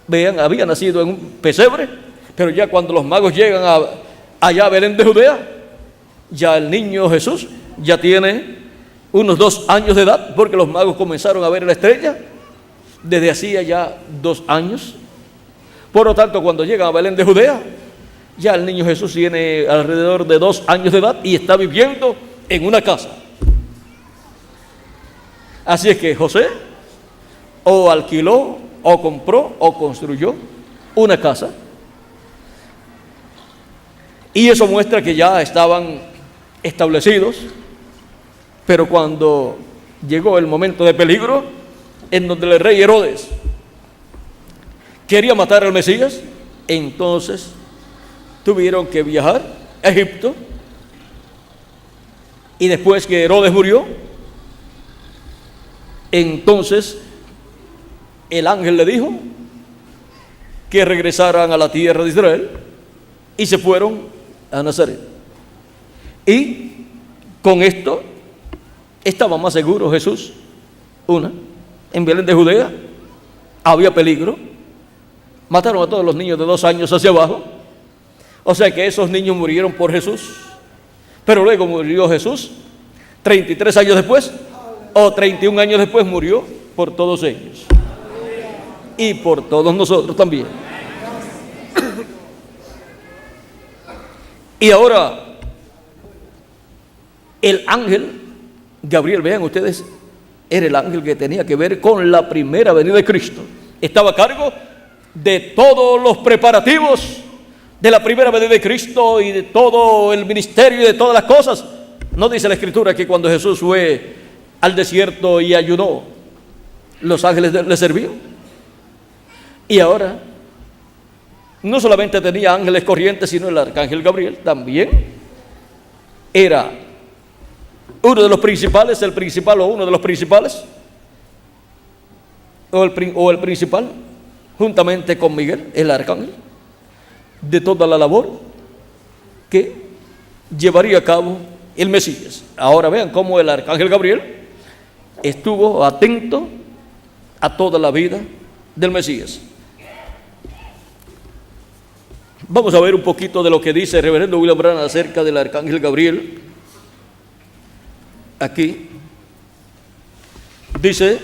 vean, había nacido en un pesebre, pero ya cuando los magos llegan allá a Belén de Judea, ya el niño Jesús ya tiene unos 2 años de edad, porque los magos comenzaron a ver la estrella desde hacía ya 2 años. Por lo tanto, cuando llegan a Belén de Judea, ya el niño Jesús tiene alrededor de 2 años de edad y está viviendo en una casa. Así es que José o alquiló, o compró, o construyó una casa. Y eso muestra que ya estaban establecidos. Pero cuando llegó el momento de peligro, en donde el rey Herodes quería matar al Mesías, entonces tuvieron que viajar a Egipto. Y después que Herodes murió, entonces el ángel le dijo que regresaran a la tierra de Israel y se fueron a Nazaret. Y con esto estaba más seguro Jesús. En Belén de Judea había peligro. Mataron a todos los niños de 2 años hacia abajo. O sea que esos niños murieron por Jesús. Pero luego murió Jesús 33 años después, o 31 años después, murió por todos ellos y por todos nosotros también. Y ahora el ángel Gabriel, vean ustedes, era el ángel que tenía que ver con la primera venida de Cristo. Estaba a cargo de todos los preparativos de la primera venida de Cristo y de todo el ministerio y de todas las cosas. ¿No dice la Escritura que cuando Jesús fue al desierto y ayunó, los ángeles le servían? Y ahora no solamente tenía ángeles corrientes, sino el arcángel Gabriel también era uno de los principales, el principal o uno de los principales, o el principal, juntamente con Miguel, el arcángel, de toda la labor que llevaría a cabo el Mesías. Ahora vean cómo el arcángel Gabriel estuvo atento a toda la vida del Mesías. Vamos a ver un poquito de lo que dice el reverendo William Branham acerca del arcángel Gabriel. Aquí dice,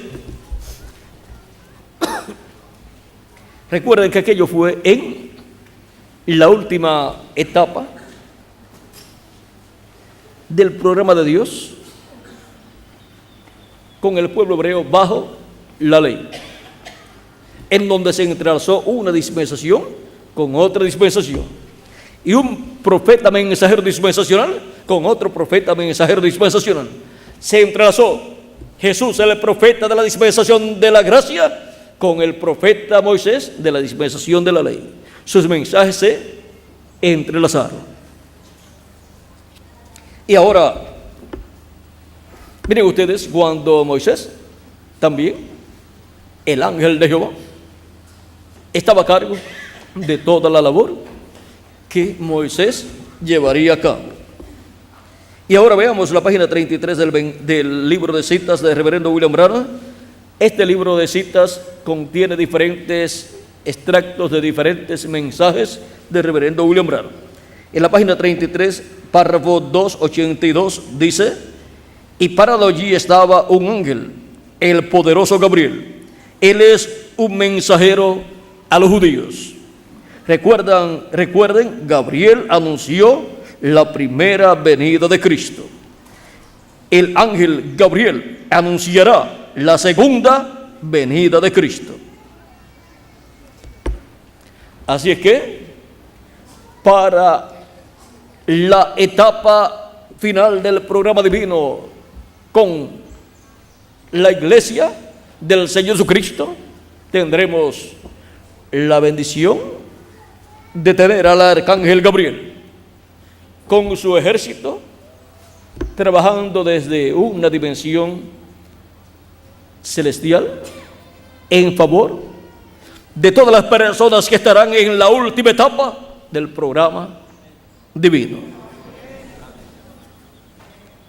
recuerden que aquello fue en la última etapa del programa de Dios con el pueblo hebreo bajo la ley, en donde se entrelazó una dispensación con otra dispensación, y un profeta mensajero dispensacional con otro profeta mensajero dispensacional. Se entrelazó Jesús, el profeta de la dispensación de la gracia, con el profeta Moisés de la dispensación de la ley. Sus mensajes se entrelazaron. Y ahora, miren ustedes, cuando Moisés, también el ángel de Jehová, estaba a cargo de toda la labor que Moisés llevaría a cabo. Y ahora veamos la página 33 del libro de citas del reverendo William Branham. Este libro de citas contiene diferentes extractos de diferentes mensajes del reverendo William Branham. En la página 33, párrafo 282, dice: y parado allí estaba un ángel, el poderoso Gabriel. Él es un mensajero a los judíos. Recuerden, Gabriel anunció la primera venida de Cristo. El ángel Gabriel anunciará la segunda venida de Cristo. Así es que, para la etapa final del programa divino con la iglesia del Señor Jesucristo, tendremos la bendición de tener al arcángel Gabriel con su ejército trabajando desde una dimensión celestial en favor de todas las personas que estarán en la última etapa del programa divino.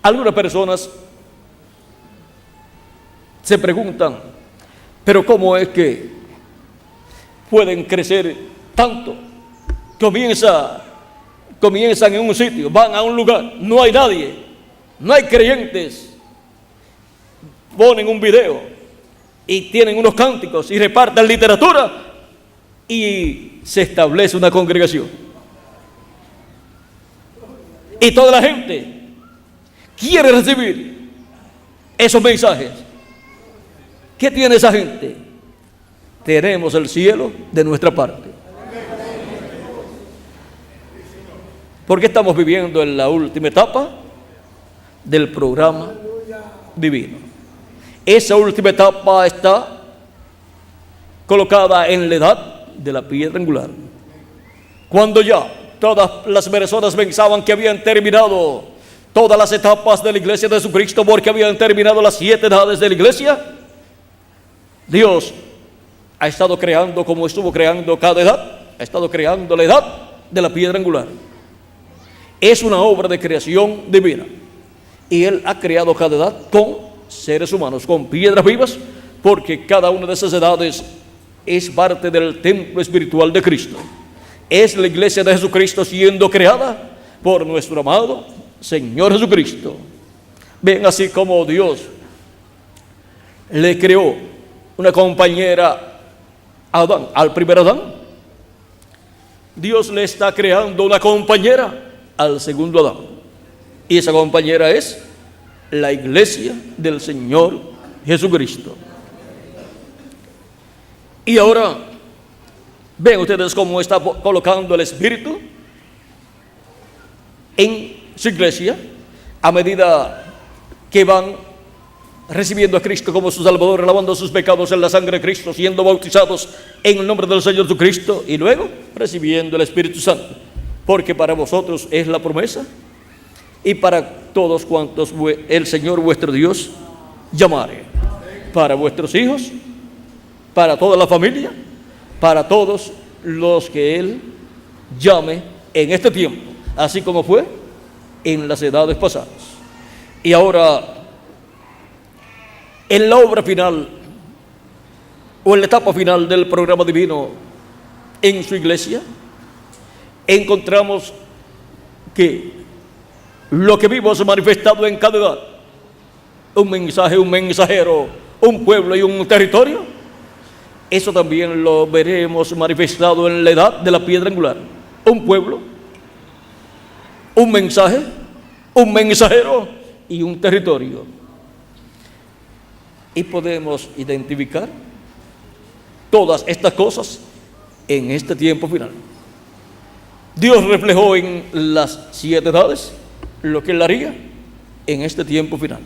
Algunas personas se preguntan, pero ¿cómo es que pueden crecer tanto? Comienzan en un sitio, van a un lugar, no hay nadie, no hay creyentes, ponen un video y tienen unos cánticos y reparten literatura y se establece una congregación. Y toda la gente quiere recibir esos mensajes. ¿Qué tiene esa gente? Tenemos el cielo de nuestra parte. Porque estamos viviendo en la última etapa del programa divino. Esa última etapa está colocada en la edad de la piedra angular, cuando ya todas las personas pensaban que habían terminado todas las etapas de la iglesia de Jesucristo porque habían terminado las 7 edades de la iglesia. Dios ha estado creando como estuvo creando cada edad, ha estado creando la edad de la piedra angular. Es una obra de creación divina. Y Él ha creado cada edad con seres humanos, con piedras vivas, porque cada una de esas edades es parte del templo espiritual de Cristo. Es la iglesia de Jesucristo siendo creada por nuestro amado Señor Jesucristo. Ven, así como Dios le creó una compañera a Adán, al primer Adán, Dios le está creando una compañera al segundo Adán. Y esa compañera es la iglesia del Señor Jesucristo. Y ahora, ven ustedes cómo está colocando el Espíritu en su iglesia a medida que van recibiendo a Cristo como su Salvador, lavando sus pecados en la sangre de Cristo, siendo bautizados en el nombre del Señor Jesucristo y luego recibiendo el Espíritu Santo. Porque para vosotros es la promesa y para todos cuantos el Señor vuestro Dios llamare, para vuestros hijos, para toda la familia, para todos los que Él llame en este tiempo, así como fue en las edades pasadas. Y ahora, en la obra final o en la etapa final del programa divino en su iglesia, encontramos que lo que vimos manifestado en cada edad, un mensaje, un mensajero, un pueblo y un territorio, eso también lo veremos manifestado en la edad de la piedra angular. Un pueblo, un mensaje, un mensajero y un territorio. Y podemos identificar todas estas cosas en este tiempo final. Dios reflejó en las 7 edades lo que Él haría en este tiempo final.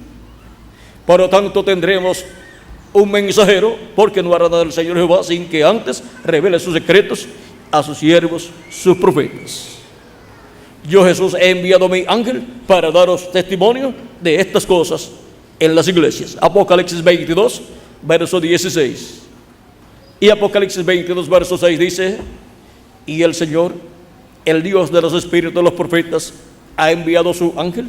Por lo tanto, tendremos un mensajero, porque no hará nada el Señor Jehová sin que antes revele sus secretos a sus siervos, sus profetas. Yo, Jesús, he enviado a mi ángel para daros testimonio de estas cosas en las iglesias. Apocalipsis 22, verso 16. Y Apocalipsis 22, verso 6 dice: y el Señor, el Dios de los espíritus de los profetas, ha enviado su ángel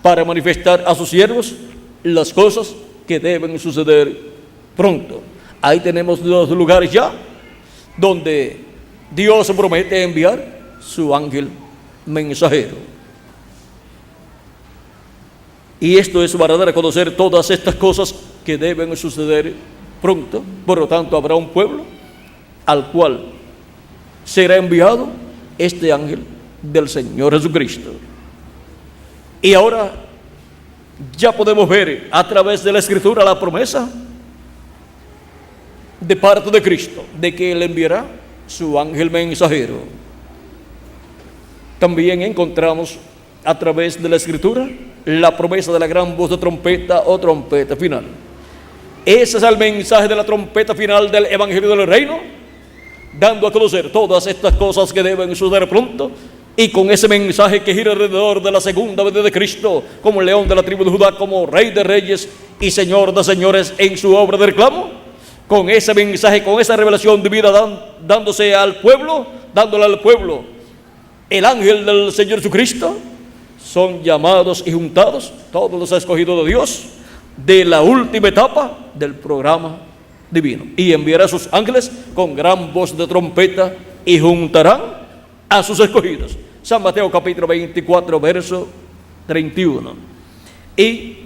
para manifestar a sus siervos las cosas que deben suceder pronto. Ahí tenemos 2 lugares ya donde Dios promete enviar su ángel mensajero. Y esto es para dar a conocer todas estas cosas que deben suceder pronto. Por lo tanto, habrá un pueblo al cual será enviado este ángel del Señor Jesucristo. Y ahora ya podemos ver a través de la Escritura la promesa de parte de Cristo de que Él enviará su ángel mensajero. También encontramos a través de la Escritura la promesa de la gran voz de trompeta o trompeta final. Ese es el mensaje de la trompeta final del Evangelio del Reino, dando a conocer todas estas cosas que deben suceder pronto. Y con ese mensaje que gira alrededor de la segunda venida de Cristo, como león de la tribu de Judá, como rey de reyes y señor de señores en su obra de reclamo, con ese mensaje, con esa revelación divina dándole al pueblo el ángel del Señor Jesucristo, son llamados y juntados todos los escogidos de Dios de la última etapa del programa divino. Y enviará a sus ángeles con gran voz de trompeta y juntarán a sus escogidos. San Mateo capítulo 24, verso 31. Y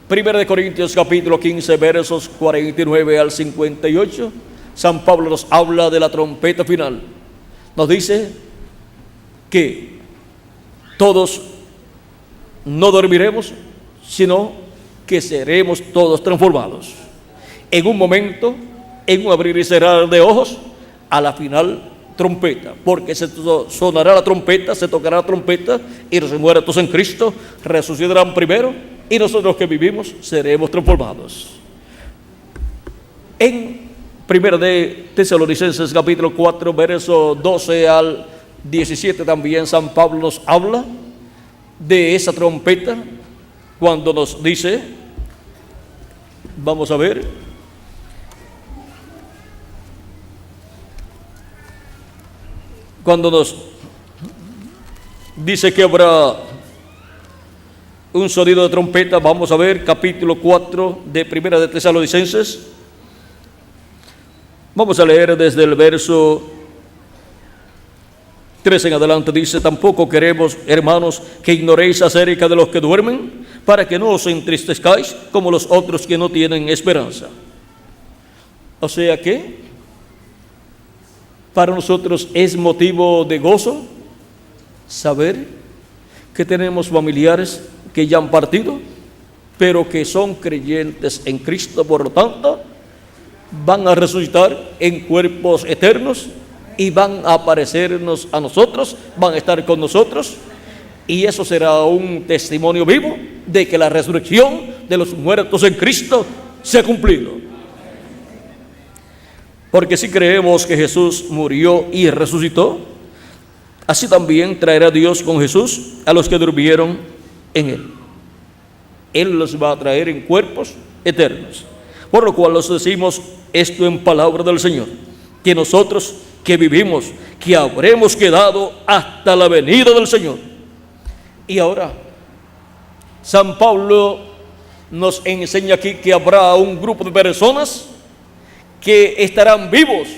1 Corintios capítulo 15, versos 49 al 58, San Pablo nos habla de la trompeta final. Nos dice que todos no dormiremos, sino que seremos todos transformados. En un momento, en un abrir y cerrar de ojos, a la final trompeta, porque se sonará la trompeta, se tocará la trompeta, y los muertos en Cristo resucitarán primero, y nosotros que vivimos seremos transformados. En 1 de Tesalonicenses capítulo 4, verso 12 al 17 también San Pablo nos habla de esa trompeta cuando nos dice, vamos a ver, cuando nos dice que habrá un sonido de trompeta. Vamos a ver capítulo 4 de Primera de Tesalonicenses. Vamos a leer desde el verso 3 en adelante. Dice: tampoco queremos, hermanos, que ignoréis acerca de los que duermen, para que no os entristezcáis como los otros que no tienen esperanza. O sea que para nosotros es motivo de gozo saber que tenemos familiares que ya han partido, pero que son creyentes en Cristo. Por lo tanto, van a resucitar en cuerpos eternos y van a aparecernos a nosotros, van a estar con nosotros, y eso será un testimonio vivo de que la resurrección de los muertos en Cristo se ha cumplido. Porque si creemos que Jesús murió y resucitó, así también traerá Dios con Jesús a los que durmieron en Él. Él los va a traer en cuerpos eternos. Por lo cual os decimos esto en palabra del Señor, que nosotros que vivimos, que habremos quedado hasta la venida del Señor. Y ahora, San Pablo nos enseña aquí que habrá un grupo de personas que estarán vivos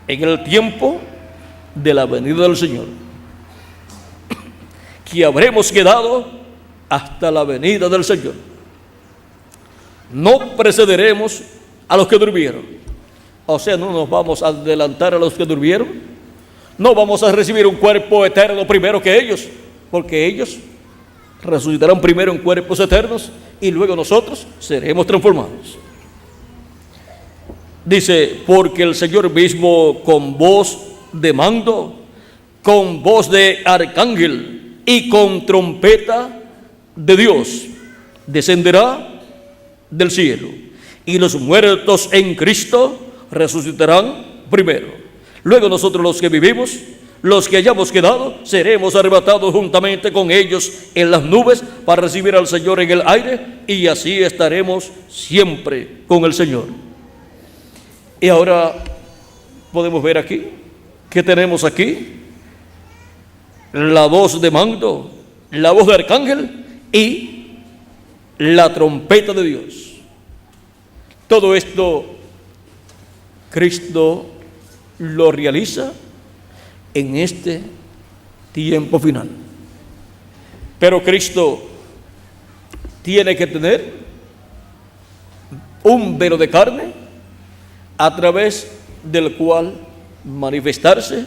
en el tiempo de la venida del Señor, que habremos quedado hasta la venida del Señor. No precederemos a los que durmieron, o sea, no nos vamos a adelantar a los que durmieron, no vamos a recibir un cuerpo eterno primero que ellos, porque ellos resucitarán primero en cuerpos eternos y luego nosotros seremos transformados. Dice: porque el Señor mismo, con voz de mando, con voz de arcángel y con trompeta de Dios, descenderá del cielo, y los muertos en Cristo resucitarán primero. Luego nosotros, los que vivimos, los que hayamos quedado, seremos arrebatados juntamente con ellos en las nubes para recibir al Señor en el aire, y así estaremos siempre con el Señor. Y ahora podemos ver aquí, ¿qué tenemos aquí? La voz de mando, la voz de arcángel y la trompeta de Dios. Todo esto Cristo lo realiza en este tiempo final. Pero Cristo tiene que tener un velo de carne a través del cual manifestarse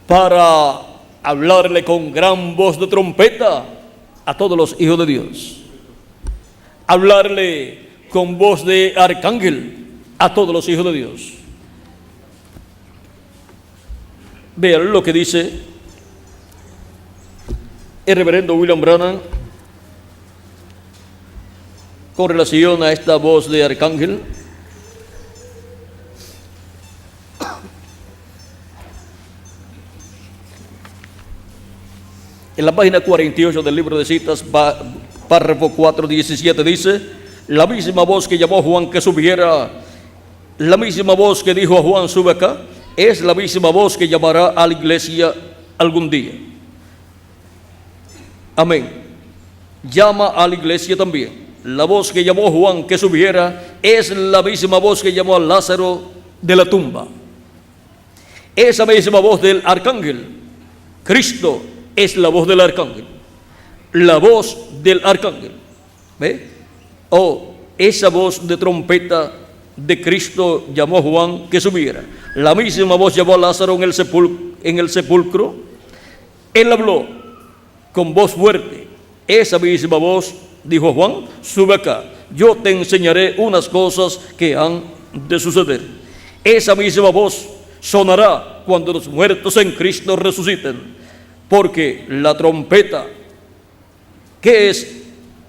para hablarle con gran voz de trompeta a todos los hijos de Dios, hablarle con voz de arcángel a todos los hijos de Dios. Vean lo que dice el reverendo William Branham con relación a esta voz de arcángel. En la página 48 del libro de citas, párrafo 4:17 dice: la misma voz que llamó a Juan que subiera, la misma voz que dijo a Juan sube acá, es la misma voz que llamará a la iglesia algún día. Amén. Llama a la iglesia también. La voz que llamó a Juan que subiera es la misma voz que llamó a Lázaro de la tumba. Esa misma voz del arcángel, Cristo es la voz del arcángel, la voz del arcángel. ¿Ve? Esa voz de trompeta de Cristo llamó a Juan que subiera. La misma voz llamó a Lázaro en el sepulcro. Él habló con voz fuerte. Esa misma voz dijo a Juan: sube acá, yo te enseñaré unas cosas que han de suceder. Esa misma voz sonará cuando los muertos en Cristo resuciten. Porque la trompeta, ¿qué es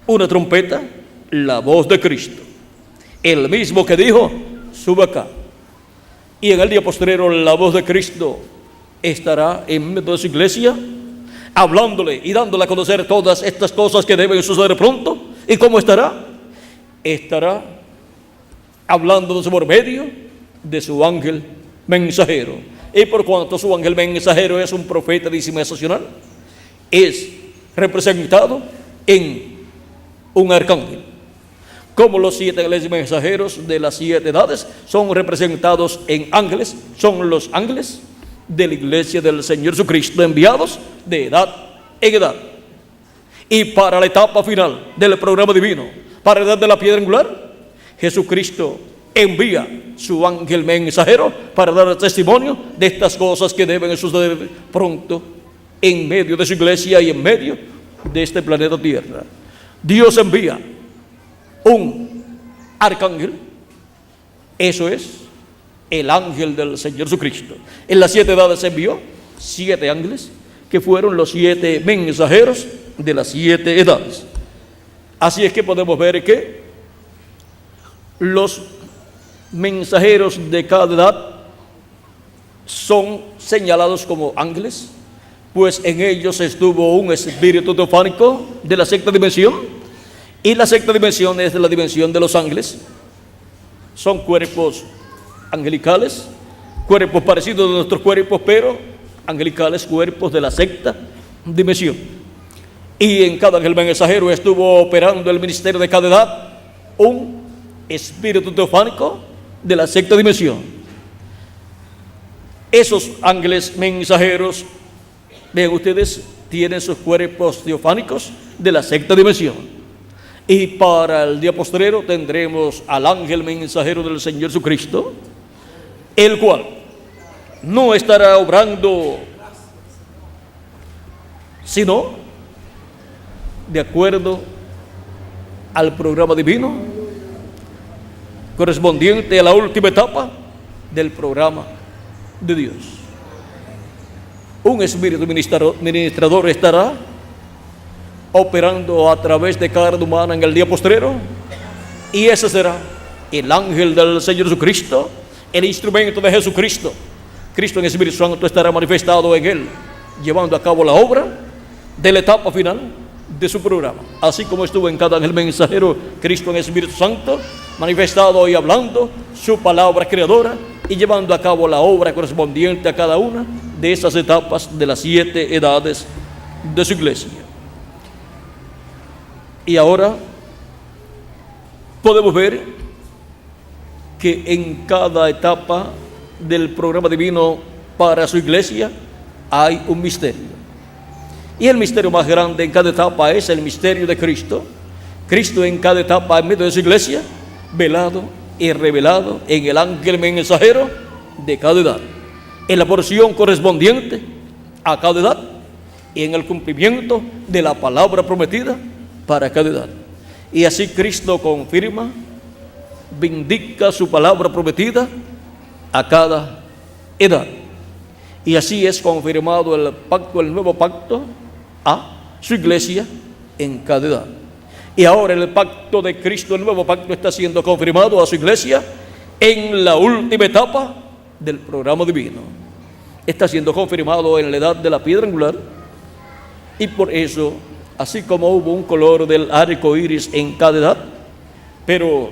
una trompeta? La voz de Cristo. El mismo que dijo: sube acá. Y en el día postrero la voz de Cristo estará en medio de su iglesia, hablándole y dándole a conocer todas estas cosas que deben suceder pronto. ¿Y cómo estará? Estará hablándonos por medio de su ángel mensajero. Y por cuanto su ángel mensajero es un profeta dimensional, es representado en un arcángel. Como los 7 ángeles mensajeros de las 7 edades son representados en ángeles, son los ángeles de la iglesia del Señor Jesucristo, enviados de edad en edad. Y para la etapa final del programa divino, para la edad de la piedra angular, Jesucristo envía su ángel mensajero para dar testimonio de estas cosas que deben suceder pronto en medio de su iglesia y en medio de este planeta Tierra. Dios envía un arcángel, eso es el ángel del Señor Jesucristo. En las 7 edades se envió 7 ángeles, que fueron los 7 mensajeros de las 7 edades. Así es que podemos ver que los mensajeros de cada edad son señalados como ángeles, pues en ellos estuvo un espíritu teofánico de la sexta dimensión, y la sexta dimensión es de la dimensión de los ángeles. Son cuerpos angelicales, cuerpos parecidos a nuestros cuerpos, pero angelicales, cuerpos de la sexta dimensión. Y en cada ángel mensajero estuvo operando el ministerio de cada edad un espíritu teofánico de la sexta dimensión. Esos ángeles mensajeros, vean ustedes, tienen sus cuerpos teofánicos de la sexta dimensión. Y para el día postrero tendremos al ángel mensajero del Señor Jesucristo, el cual no estará obrando sino de acuerdo al programa divino correspondiente a la última etapa del programa de Dios. Un espíritu ministrador estará operando a través de carne humana en el día postrero, y ese será el ángel del Señor Jesucristo, el instrumento de Jesucristo. Cristo en Espíritu Santo estará manifestado en él, llevando a cabo la obra de la etapa final de su programa. Así como estuvo en cada ángel mensajero Cristo en Espíritu Santo, manifestado y hablando su palabra creadora y llevando a cabo la obra correspondiente a cada una de esas etapas de las 7 edades de su iglesia. Y ahora podemos ver que en cada etapa del programa divino para su iglesia hay un misterio. Y el misterio más grande en cada etapa es el misterio de Cristo. Cristo en cada etapa en medio de su iglesia, velado y revelado en el ángel mensajero de cada edad, en la porción correspondiente a cada edad y en el cumplimiento de la palabra prometida para cada edad. Y así Cristo confirma, vindica su palabra prometida a cada edad. Y así es confirmado el pacto, el nuevo pacto a su iglesia en cada edad. Y ahora el pacto de Cristo, el nuevo pacto, está siendo confirmado a su iglesia en la última etapa del programa divino. Está siendo confirmado en la edad de la piedra angular, y por eso, así como hubo un color del arco iris en cada edad, pero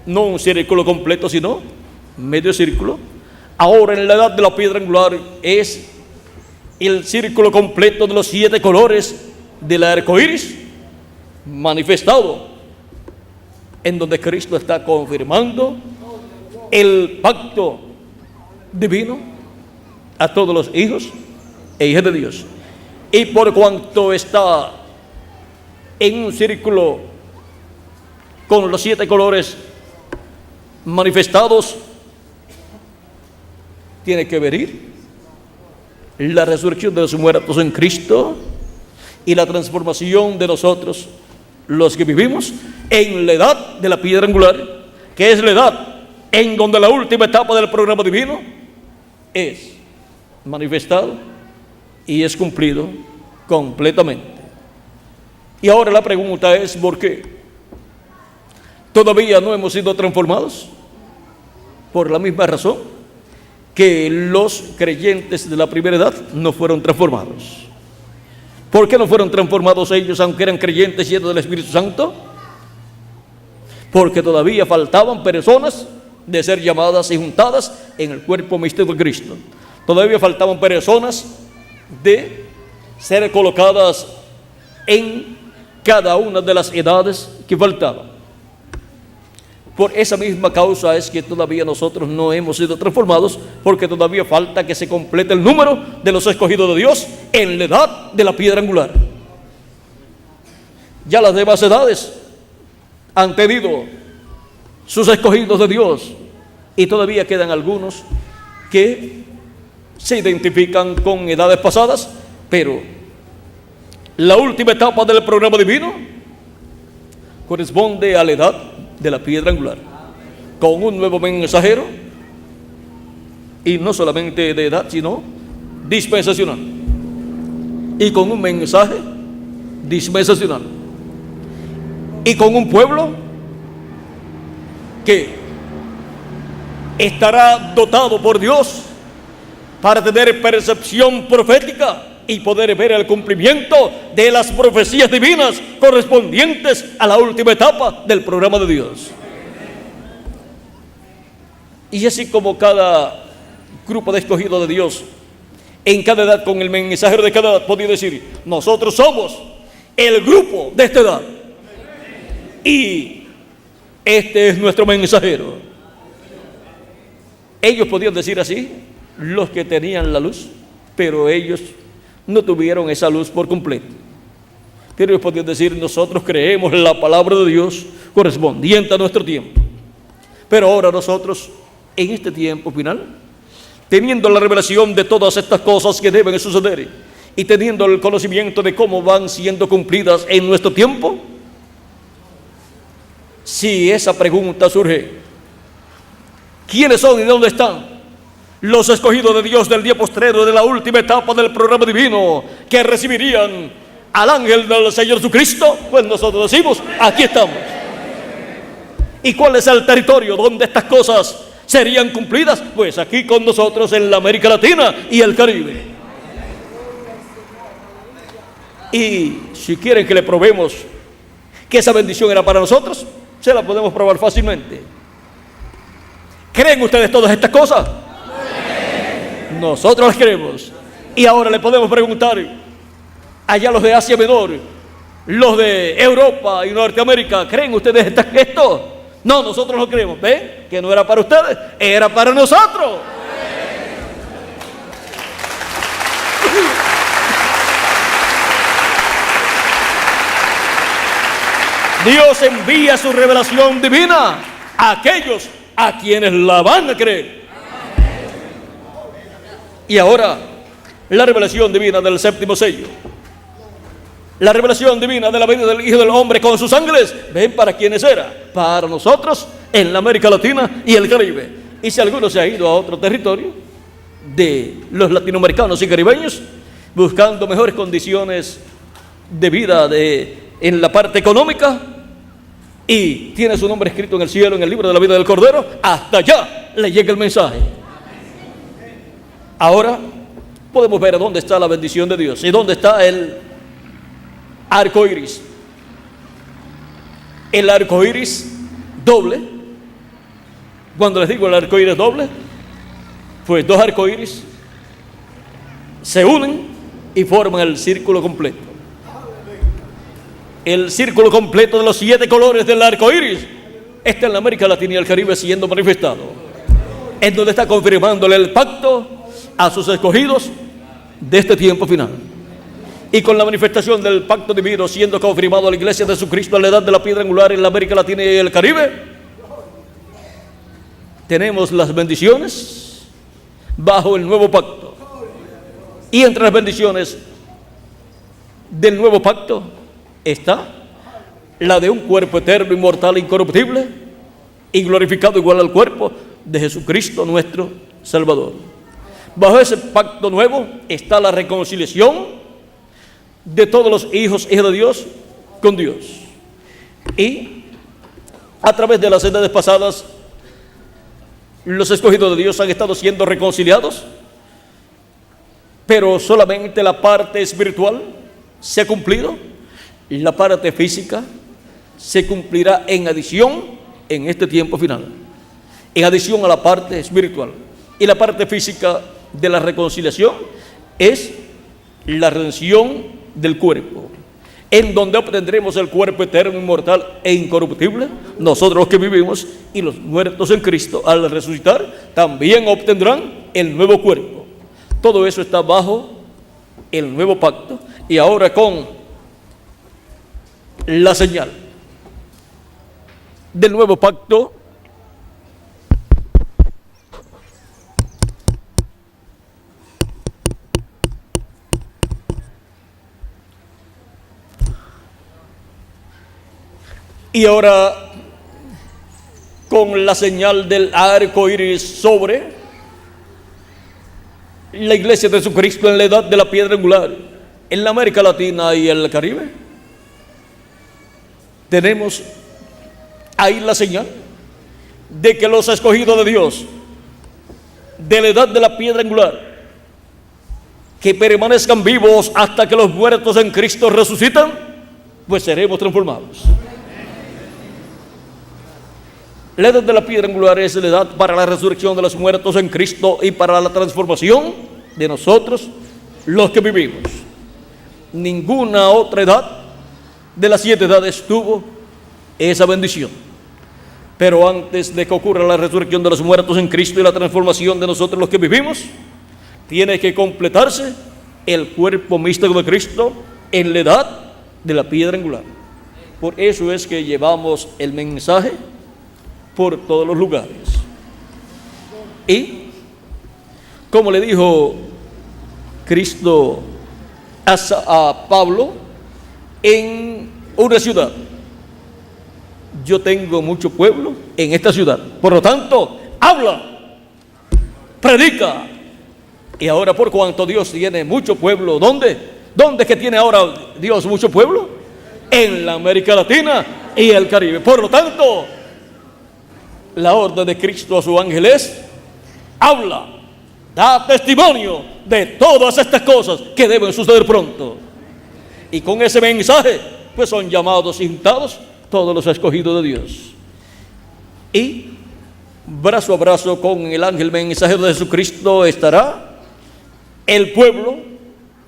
no un círculo completo, sino medio círculo, ahora en la edad de la piedra angular es el círculo completo de los 7 colores del arco iris manifestado, en donde Cristo está confirmando el pacto divino a todos los hijos e hijas de Dios. Y por cuanto está en un círculo con los 7 colores manifestados, tiene que venir la resurrección de los muertos en Cristo y la transformación de nosotros, los que vivimos en la edad de la piedra angular, que es la edad en donde la última etapa del programa divino es manifestado y es cumplido completamente. Y ahora la pregunta es: ¿por qué todavía no hemos sido transformados? Por la misma razón que los creyentes de la primera edad no fueron transformados. ¿Por qué no fueron transformados ellos, aunque eran creyentes llenos del Espíritu Santo? Porque todavía faltaban personas de ser llamadas y juntadas en el cuerpo místico de Cristo. Todavía faltaban personas de ser colocadas en cada una de las edades que faltaban. Por esa misma causa es que todavía nosotros no hemos sido transformados, porque todavía falta que se complete el número de los escogidos de Dios en la edad de la piedra angular. Ya las demás edades han tenido sus escogidos de Dios, y todavía quedan algunos que se identifican con edades pasadas, pero la última etapa del programa divino corresponde a la edad de la piedra angular, con un nuevo mensajero, y no solamente de edad, sino dispensacional, y con un mensaje dispensacional, y con un pueblo que estará dotado por Dios para tener percepción profética y poder ver el cumplimiento de las profecías divinas correspondientes a la última etapa del programa de Dios. Y así como cada grupo de escogidos de Dios, en cada edad, con el mensajero de cada edad, podía decir: nosotros somos el grupo de esta edad, y este es nuestro mensajero. Ellos podían decir así, los que tenían la luz, pero ellos no tuvieron esa luz por completo. Pero ellos podían decir: nosotros creemos la palabra de Dios correspondiente a nuestro tiempo. Pero ahora nosotros, en este tiempo final, teniendo la revelación de todas estas cosas que deben suceder, y teniendo el conocimiento de cómo van siendo cumplidas en nuestro tiempo, si esa pregunta surge: ¿quiénes son y dónde están los escogidos de Dios del día postrero, de la última etapa del programa divino, que recibirían al ángel del Señor Jesucristo? Pues nosotros decimos: aquí estamos. ¿Y cuál es el territorio donde estas cosas serían cumplidas? Pues aquí con nosotros, en la América Latina y el Caribe. Y si quieren que le probemos que esa bendición era para nosotros, se la podemos probar fácilmente. ¿Creen ustedes todas estas cosas? Nosotros las creemos. Y ahora le podemos preguntar allá los de Asia Menor, los de Europa y Norteamérica: ¿creen ustedes esto? No, nosotros lo creemos. ¿Ven? Que no era para ustedes, era para nosotros. Dios envía su revelación divina a aquellos a quienes la van a creer. Y ahora, la revelación divina del séptimo sello, la revelación divina de la venida del Hijo del Hombre con sus ángeles. ¿Ven para quiénes era? Para nosotros en la América Latina y el Caribe. Y si alguno se ha ido a otro territorio de los latinoamericanos y caribeños, buscando mejores condiciones de vida en la parte económica, y tiene su nombre escrito en el cielo, en el libro de la vida del Cordero, hasta allá le llega el mensaje. Ahora podemos ver dónde está la bendición de Dios y dónde está el arco iris. El arco iris doble. Cuando les digo el arco iris doble, pues dos arco iris se unen y forman el círculo completo. El círculo completo de los 7 colores del arco iris está en la América Latina y el Caribe siendo manifestado, en donde está confirmándole el pacto a sus escogidos de este tiempo final. Y con la manifestación del pacto divino siendo confirmado a la iglesia de Jesucristo a la edad de la piedra angular en la América Latina y el Caribe, tenemos las bendiciones bajo el nuevo pacto. Y entre las bendiciones del nuevo pacto está la de un cuerpo eterno, inmortal, incorruptible y glorificado igual al cuerpo de Jesucristo nuestro Salvador. Bajo ese pacto nuevo está la reconciliación de todos los hijos e hijas de Dios con Dios. Y a través de las edades pasadas, los escogidos de Dios han estado siendo reconciliados, pero solamente la parte espiritual se ha cumplido. La parte física se cumplirá en adición en este tiempo final, en adición a la parte espiritual. Y la parte física de la reconciliación es la redención del cuerpo, en donde obtendremos el cuerpo eterno, inmortal e incorruptible. Nosotros los que vivimos y los muertos en Cristo al resucitar también obtendrán el nuevo cuerpo. Todo eso está bajo el nuevo pacto, y ahora con la señal del nuevo pacto y ahora con la señal del arco iris sobre la iglesia de Jesucristo en la edad de la piedra angular, en la América Latina y el Caribe, tenemos ahí la señal de que los escogidos de Dios de la edad de la piedra angular, que permanezcan vivos hasta que los muertos en Cristo resucitan, pues seremos transformados. La edad de la piedra angular es la edad para la resurrección de los muertos en Cristo y para la transformación de nosotros, los que vivimos. Ninguna otra edad de las 7 edades tuvo esa bendición. Pero antes de que ocurra la resurrección de los muertos en Cristo y la transformación de nosotros, los que vivimos, tiene que completarse el cuerpo místico de Cristo en la edad de la piedra angular. Por eso es que llevamos el mensaje por todos los lugares. Y como le dijo Cristo a Pablo en una ciudad: yo tengo mucho pueblo en esta ciudad, por lo tanto, habla, predica. Y ahora, por cuanto Dios tiene mucho pueblo, ¿dónde es que tiene ahora Dios mucho pueblo? En la América Latina y el Caribe. Por lo tanto, la orden de Cristo a su ángel es: habla, da testimonio de todas estas cosas que deben suceder pronto. Y con ese mensaje, pues son llamados y juntados todos los escogidos de Dios. Y brazo a brazo con el ángel mensajero de Jesucristo estará el pueblo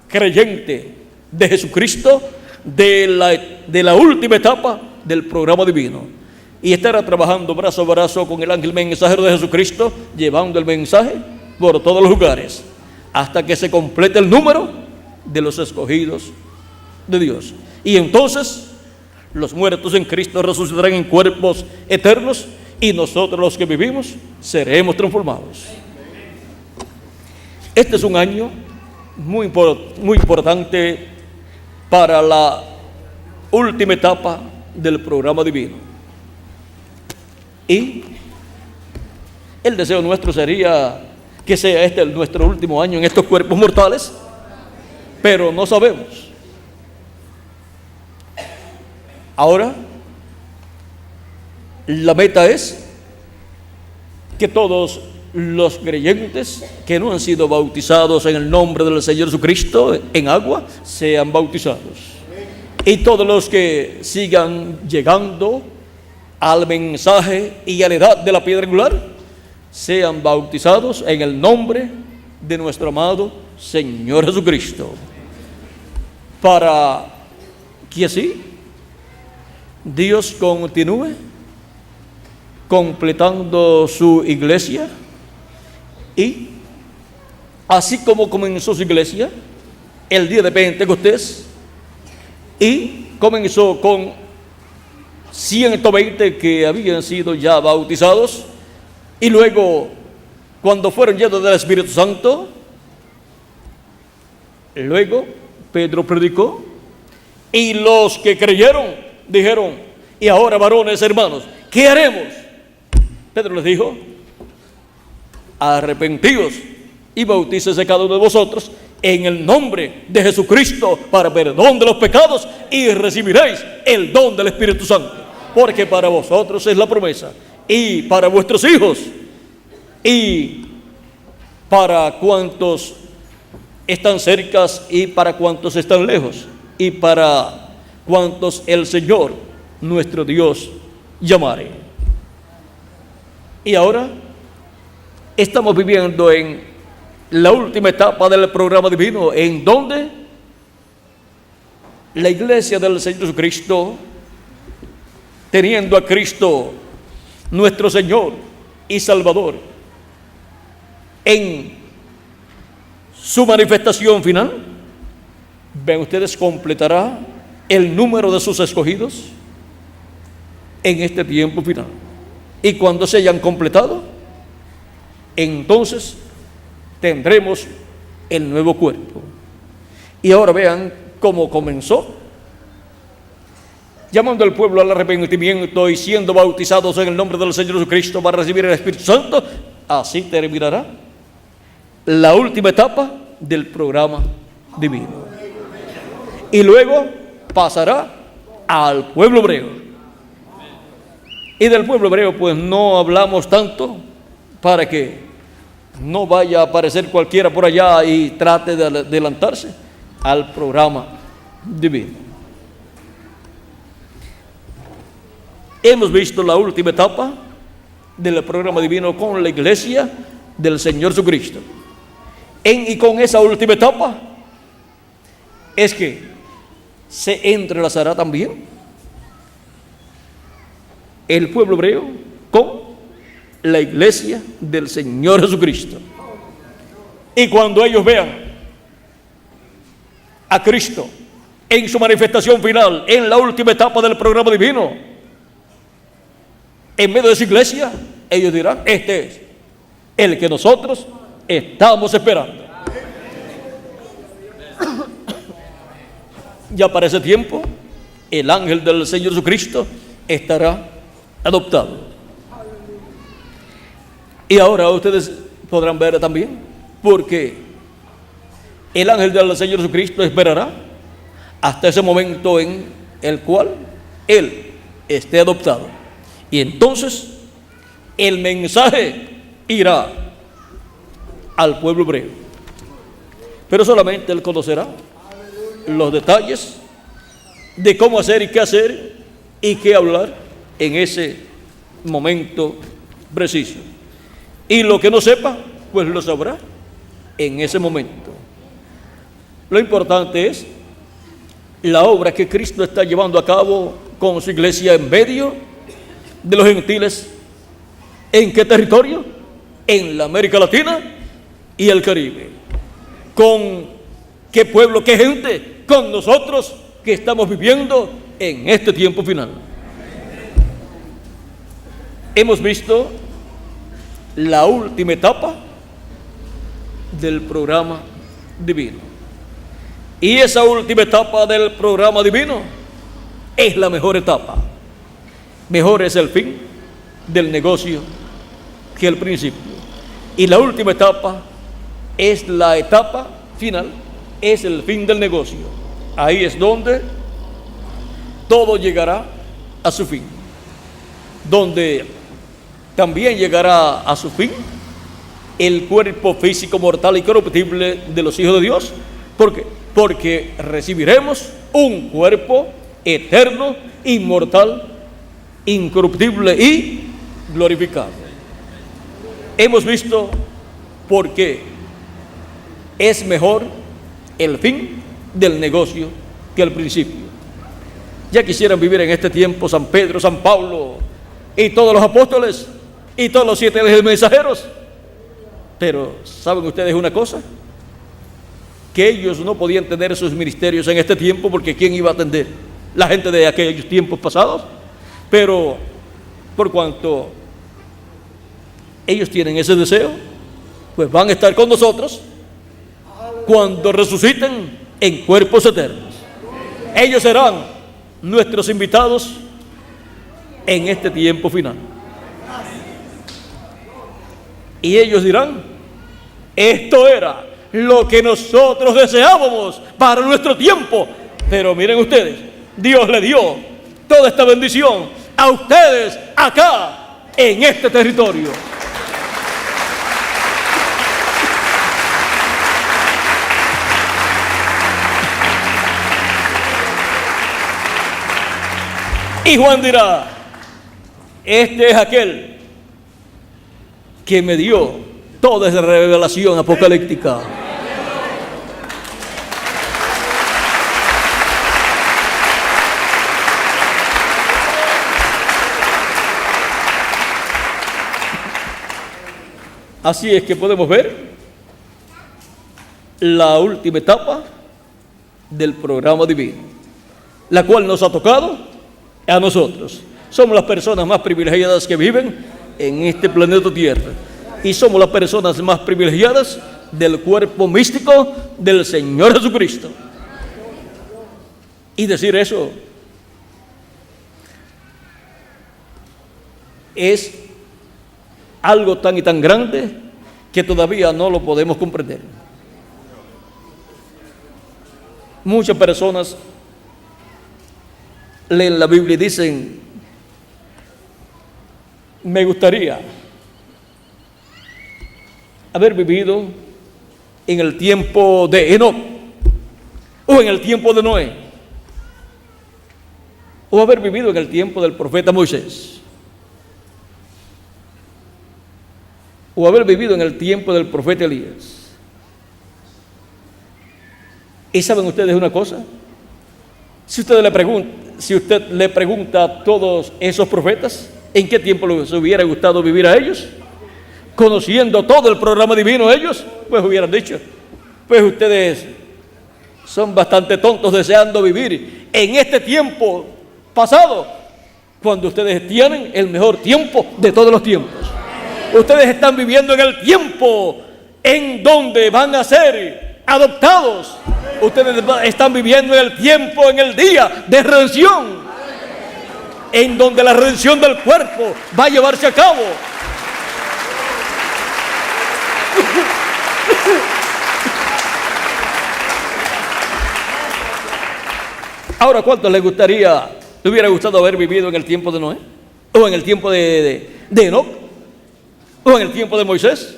creyente de Jesucristo de la última etapa del programa divino. Y estará trabajando brazo a brazo con el ángel mensajero de Jesucristo, llevando el mensaje por todos los lugares, hasta que se complete el número de los escogidos de Dios. Y entonces los muertos en Cristo resucitarán en cuerpos eternos, y nosotros los que vivimos seremos transformados. Este es un año muy importante para la última etapa del programa divino. Y el deseo nuestro sería que sea este nuestro último año en estos cuerpos mortales, pero no sabemos. Ahora, la meta es que todos los creyentes que no han sido bautizados en el nombre del Señor Jesucristo en agua sean bautizados. Y todos los que sigan llegando al mensaje y a la edad de la piedra angular sean bautizados en el nombre de nuestro amado Señor Jesucristo, para que así Dios continúe completando su iglesia. Y así como comenzó su iglesia el día de Pentecostés, y comenzó con 120 que habían sido ya bautizados, y luego cuando fueron llenos del Espíritu Santo, luego Pedro predicó, y los que creyeron dijeron: y ahora, varones hermanos, ¿qué haremos? Pedro les dijo: arrepentíos y bautícese cada uno de vosotros en el nombre de Jesucristo para perdón de los pecados, y recibiréis el don del Espíritu Santo, porque para vosotros es la promesa, y para vuestros hijos, y para cuantos están cerca y para cuantos están lejos, y para cuantos el Señor nuestro Dios llamare. Y ahora estamos viviendo en la última etapa del programa divino, en donde la iglesia del Señor Jesucristo, teniendo a Cristo nuestro Señor y Salvador en su manifestación final, ven ustedes, completará el número de sus escogidos en este tiempo final. Y cuando se hayan completado, entonces tendremos el nuevo cuerpo. Y ahora vean cómo comenzó, llamando al pueblo al arrepentimiento y siendo bautizados en el nombre del Señor Jesucristo para recibir el Espíritu Santo. Así terminará la última etapa del programa divino. Y luego pasará al pueblo hebreo. Y del pueblo hebreo pues no hablamos tanto, para que no vaya a aparecer cualquiera por allá y trate de adelantarse al programa divino. Hemos visto la última etapa del programa divino con la iglesia del Señor Jesucristo. Y con esa última etapa es que se entrelazará también el pueblo hebreo con la iglesia del Señor Jesucristo. Y cuando ellos vean a Cristo en su manifestación final, en la última etapa del programa divino, en medio de su iglesia, ellos dirán: este es el que nosotros estamos esperando. Ya para ese tiempo, el ángel del Señor Jesucristo estará adoptado. Y ahora ustedes podrán ver también, porque el ángel del Señor Jesucristo esperará hasta ese momento en el cual Él esté adoptado. Y entonces el mensaje irá al pueblo hebreo. Pero solamente Él conocerá los detalles de cómo hacer y qué hacer y qué hablar en ese momento preciso. Y lo que no sepa, pues lo sabrá en ese momento. Lo importante es la obra que Cristo está llevando a cabo con su iglesia en medio de los gentiles. ¿En qué territorio? En la América Latina y el Caribe. ¿Con qué pueblo, qué gente? Con nosotros que estamos viviendo en este tiempo final. Hemos visto la última etapa del programa divino. Y esa última etapa del programa divino es la mejor etapa. Mejor es el fin del negocio que el principio. Y la última etapa es la etapa final, es el fin del negocio. Ahí es donde todo llegará a su fin. Donde también llegará a su fin el cuerpo físico mortal y corruptible de los hijos de Dios. ¿Por qué? Porque recibiremos un cuerpo eterno, inmortal, incorruptible y glorificado. Hemos visto por qué es mejor el fin del negocio que el principio. Ya quisieran vivir en este tiempo San Pedro, San Pablo y todos los apóstoles y todos los 7 mensajeros. Pero ¿saben ustedes una cosa? Que ellos no podían tener sus ministerios en este tiempo, porque ¿quién iba a atender? La gente de aquellos tiempos pasados. Pero por cuanto ellos tienen ese deseo, pues van a estar con nosotros cuando resuciten en cuerpos eternos. Ellos serán nuestros invitados en este tiempo final. Y ellos dirán: esto era lo que nosotros deseábamos para nuestro tiempo. Pero miren ustedes, Dios le dio toda esta bendición a ustedes acá en este territorio. Y Juan dirá: este es aquel que me dio toda esa revelación apocalíptica. Así es que podemos ver la última etapa del programa divino, la cual nos ha tocado a nosotros. Somos las personas más privilegiadas que viven en este planeta Tierra, y somos las personas más privilegiadas del cuerpo místico del Señor Jesucristo. Y decir eso es algo tan y tan grande que todavía no lo podemos comprender. Muchas personas leen la Biblia y dicen: me gustaría haber vivido en el tiempo de Enoc, o en el tiempo de Noé, o haber vivido en el tiempo del profeta Moisés, o haber vivido en el tiempo del profeta Elías. ¿Y saben ustedes una cosa? Si usted le pregunta a todos esos profetas en qué tiempo les hubiera gustado vivir a ellos, conociendo todo el programa divino ellos, pues hubieran dicho: pues ustedes son bastante tontos deseando vivir en este tiempo pasado, cuando ustedes tienen el mejor tiempo de todos los tiempos. Ustedes están viviendo en el tiempo en donde van a ser adoptados. Ustedes están viviendo en el tiempo, en el día de redención, en donde la redención del cuerpo va a llevarse a cabo. Ahora, ¿cuántos le hubiera gustado haber vivido en el tiempo de Noé? ¿O en el tiempo de Enoc? ¿O en el tiempo de Moisés?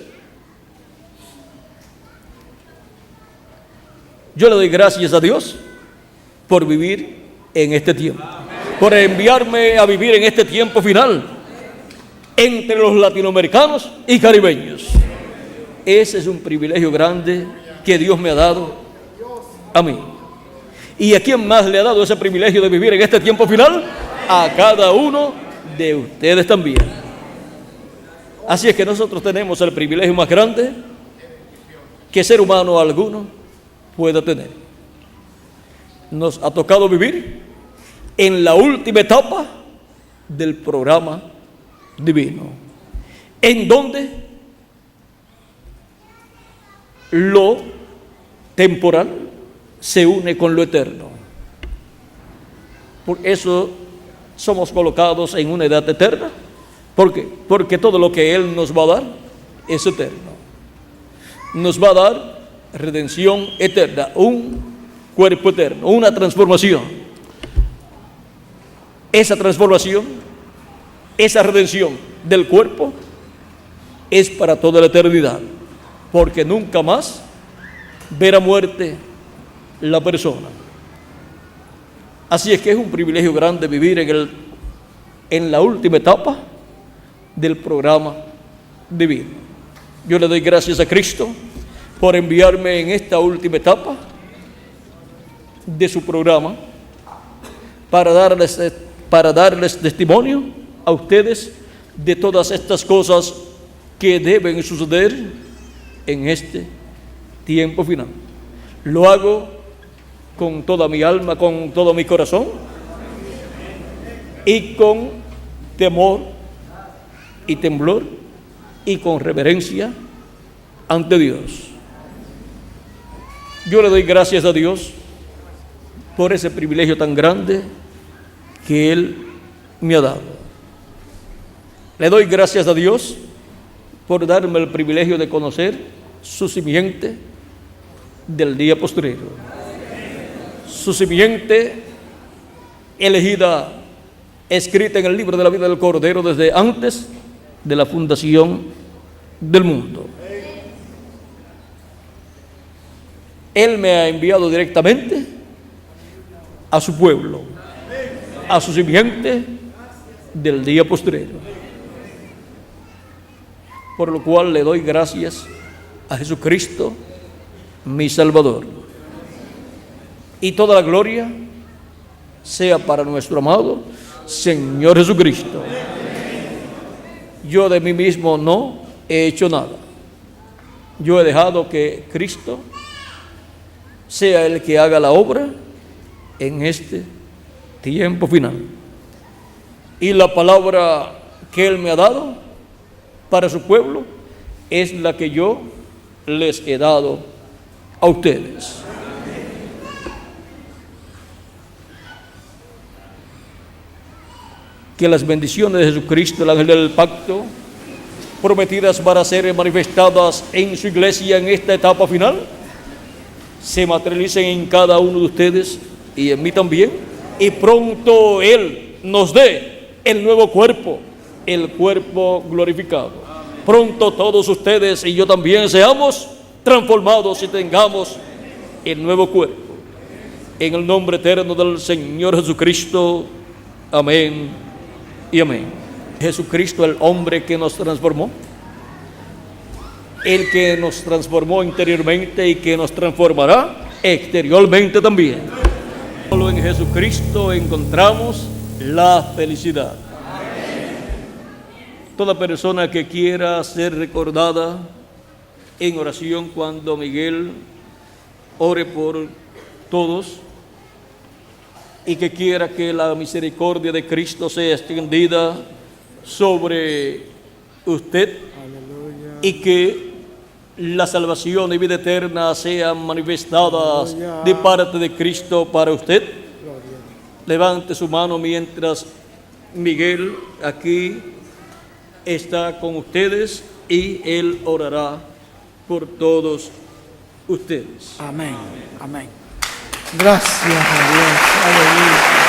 Yo le doy gracias a Dios por vivir en este tiempo, por enviarme a vivir en este tiempo final entre los latinoamericanos y caribeños. Ese es un privilegio grande que Dios me ha dado a mí. ¿Y a quién más le ha dado ese privilegio de vivir en este tiempo final? A cada uno de ustedes también. Así es que nosotros tenemos el privilegio más grande que ser humano alguno pueda tener. Nos ha tocado vivir en la última etapa del programa divino, en donde lo temporal se une con lo eterno. Por eso somos colocados en una edad eterna. ¿Por qué? Porque todo lo que Él nos va a dar es eterno. Nos va a dar redención eterna, un cuerpo eterno, una transformación. Esa transformación, esa redención del cuerpo es para toda la eternidad, porque nunca más verá muerte la persona. Así es que es un privilegio grande vivir en la última etapa del programa divino. Yo le doy gracias a Cristo por enviarme en esta última etapa de su programa para darles testimonio a ustedes de todas estas cosas que deben suceder en este tiempo final. Lo hago con toda mi alma, con todo mi corazón y con temor y temblor y con reverencia ante Dios. Yo le doy gracias a Dios por ese privilegio tan grande que Él me ha dado. Le doy gracias a Dios por darme el privilegio de conocer su simiente del día postrero, su simiente elegida, escrita en el libro de la vida del Cordero desde antes de la fundación del mundo. Él me ha enviado directamente a su pueblo, a su simiente del día postrero. Por lo cual le doy gracias a Jesucristo, mi Salvador. Y toda la gloria sea para nuestro amado Señor Jesucristo. Yo de mí mismo no he hecho nada. Yo he dejado que Cristo sea el que haga la obra en este tiempo final. Y la palabra que Él me ha dado para su pueblo es la que yo les he dado a ustedes. Que las bendiciones de Jesucristo, el ángel del pacto, prometidas para ser manifestadas en su iglesia en esta etapa final, se materialicen en cada uno de ustedes y en mí también, y pronto Él nos dé el nuevo cuerpo, el cuerpo glorificado. Pronto todos ustedes y yo también seamos transformados y tengamos el nuevo cuerpo. En el nombre eterno del Señor Jesucristo. Amén y amén. Jesucristo, el hombre que nos transformó, el que nos transformó interiormente y que nos transformará exteriormente también. Solo en Jesucristo encontramos la felicidad. Toda persona que quiera ser recordada en oración cuando Miguel ore por todos y que quiera que la misericordia de Cristo sea extendida sobre usted. Aleluya. Y que la salvación y vida eterna sean manifestadas de parte de Cristo para usted. Gloria. Levante su mano mientras Miguel aquí está con ustedes y él orará por todos ustedes. Amén. Amén. Gracias a Dios. Aleluya.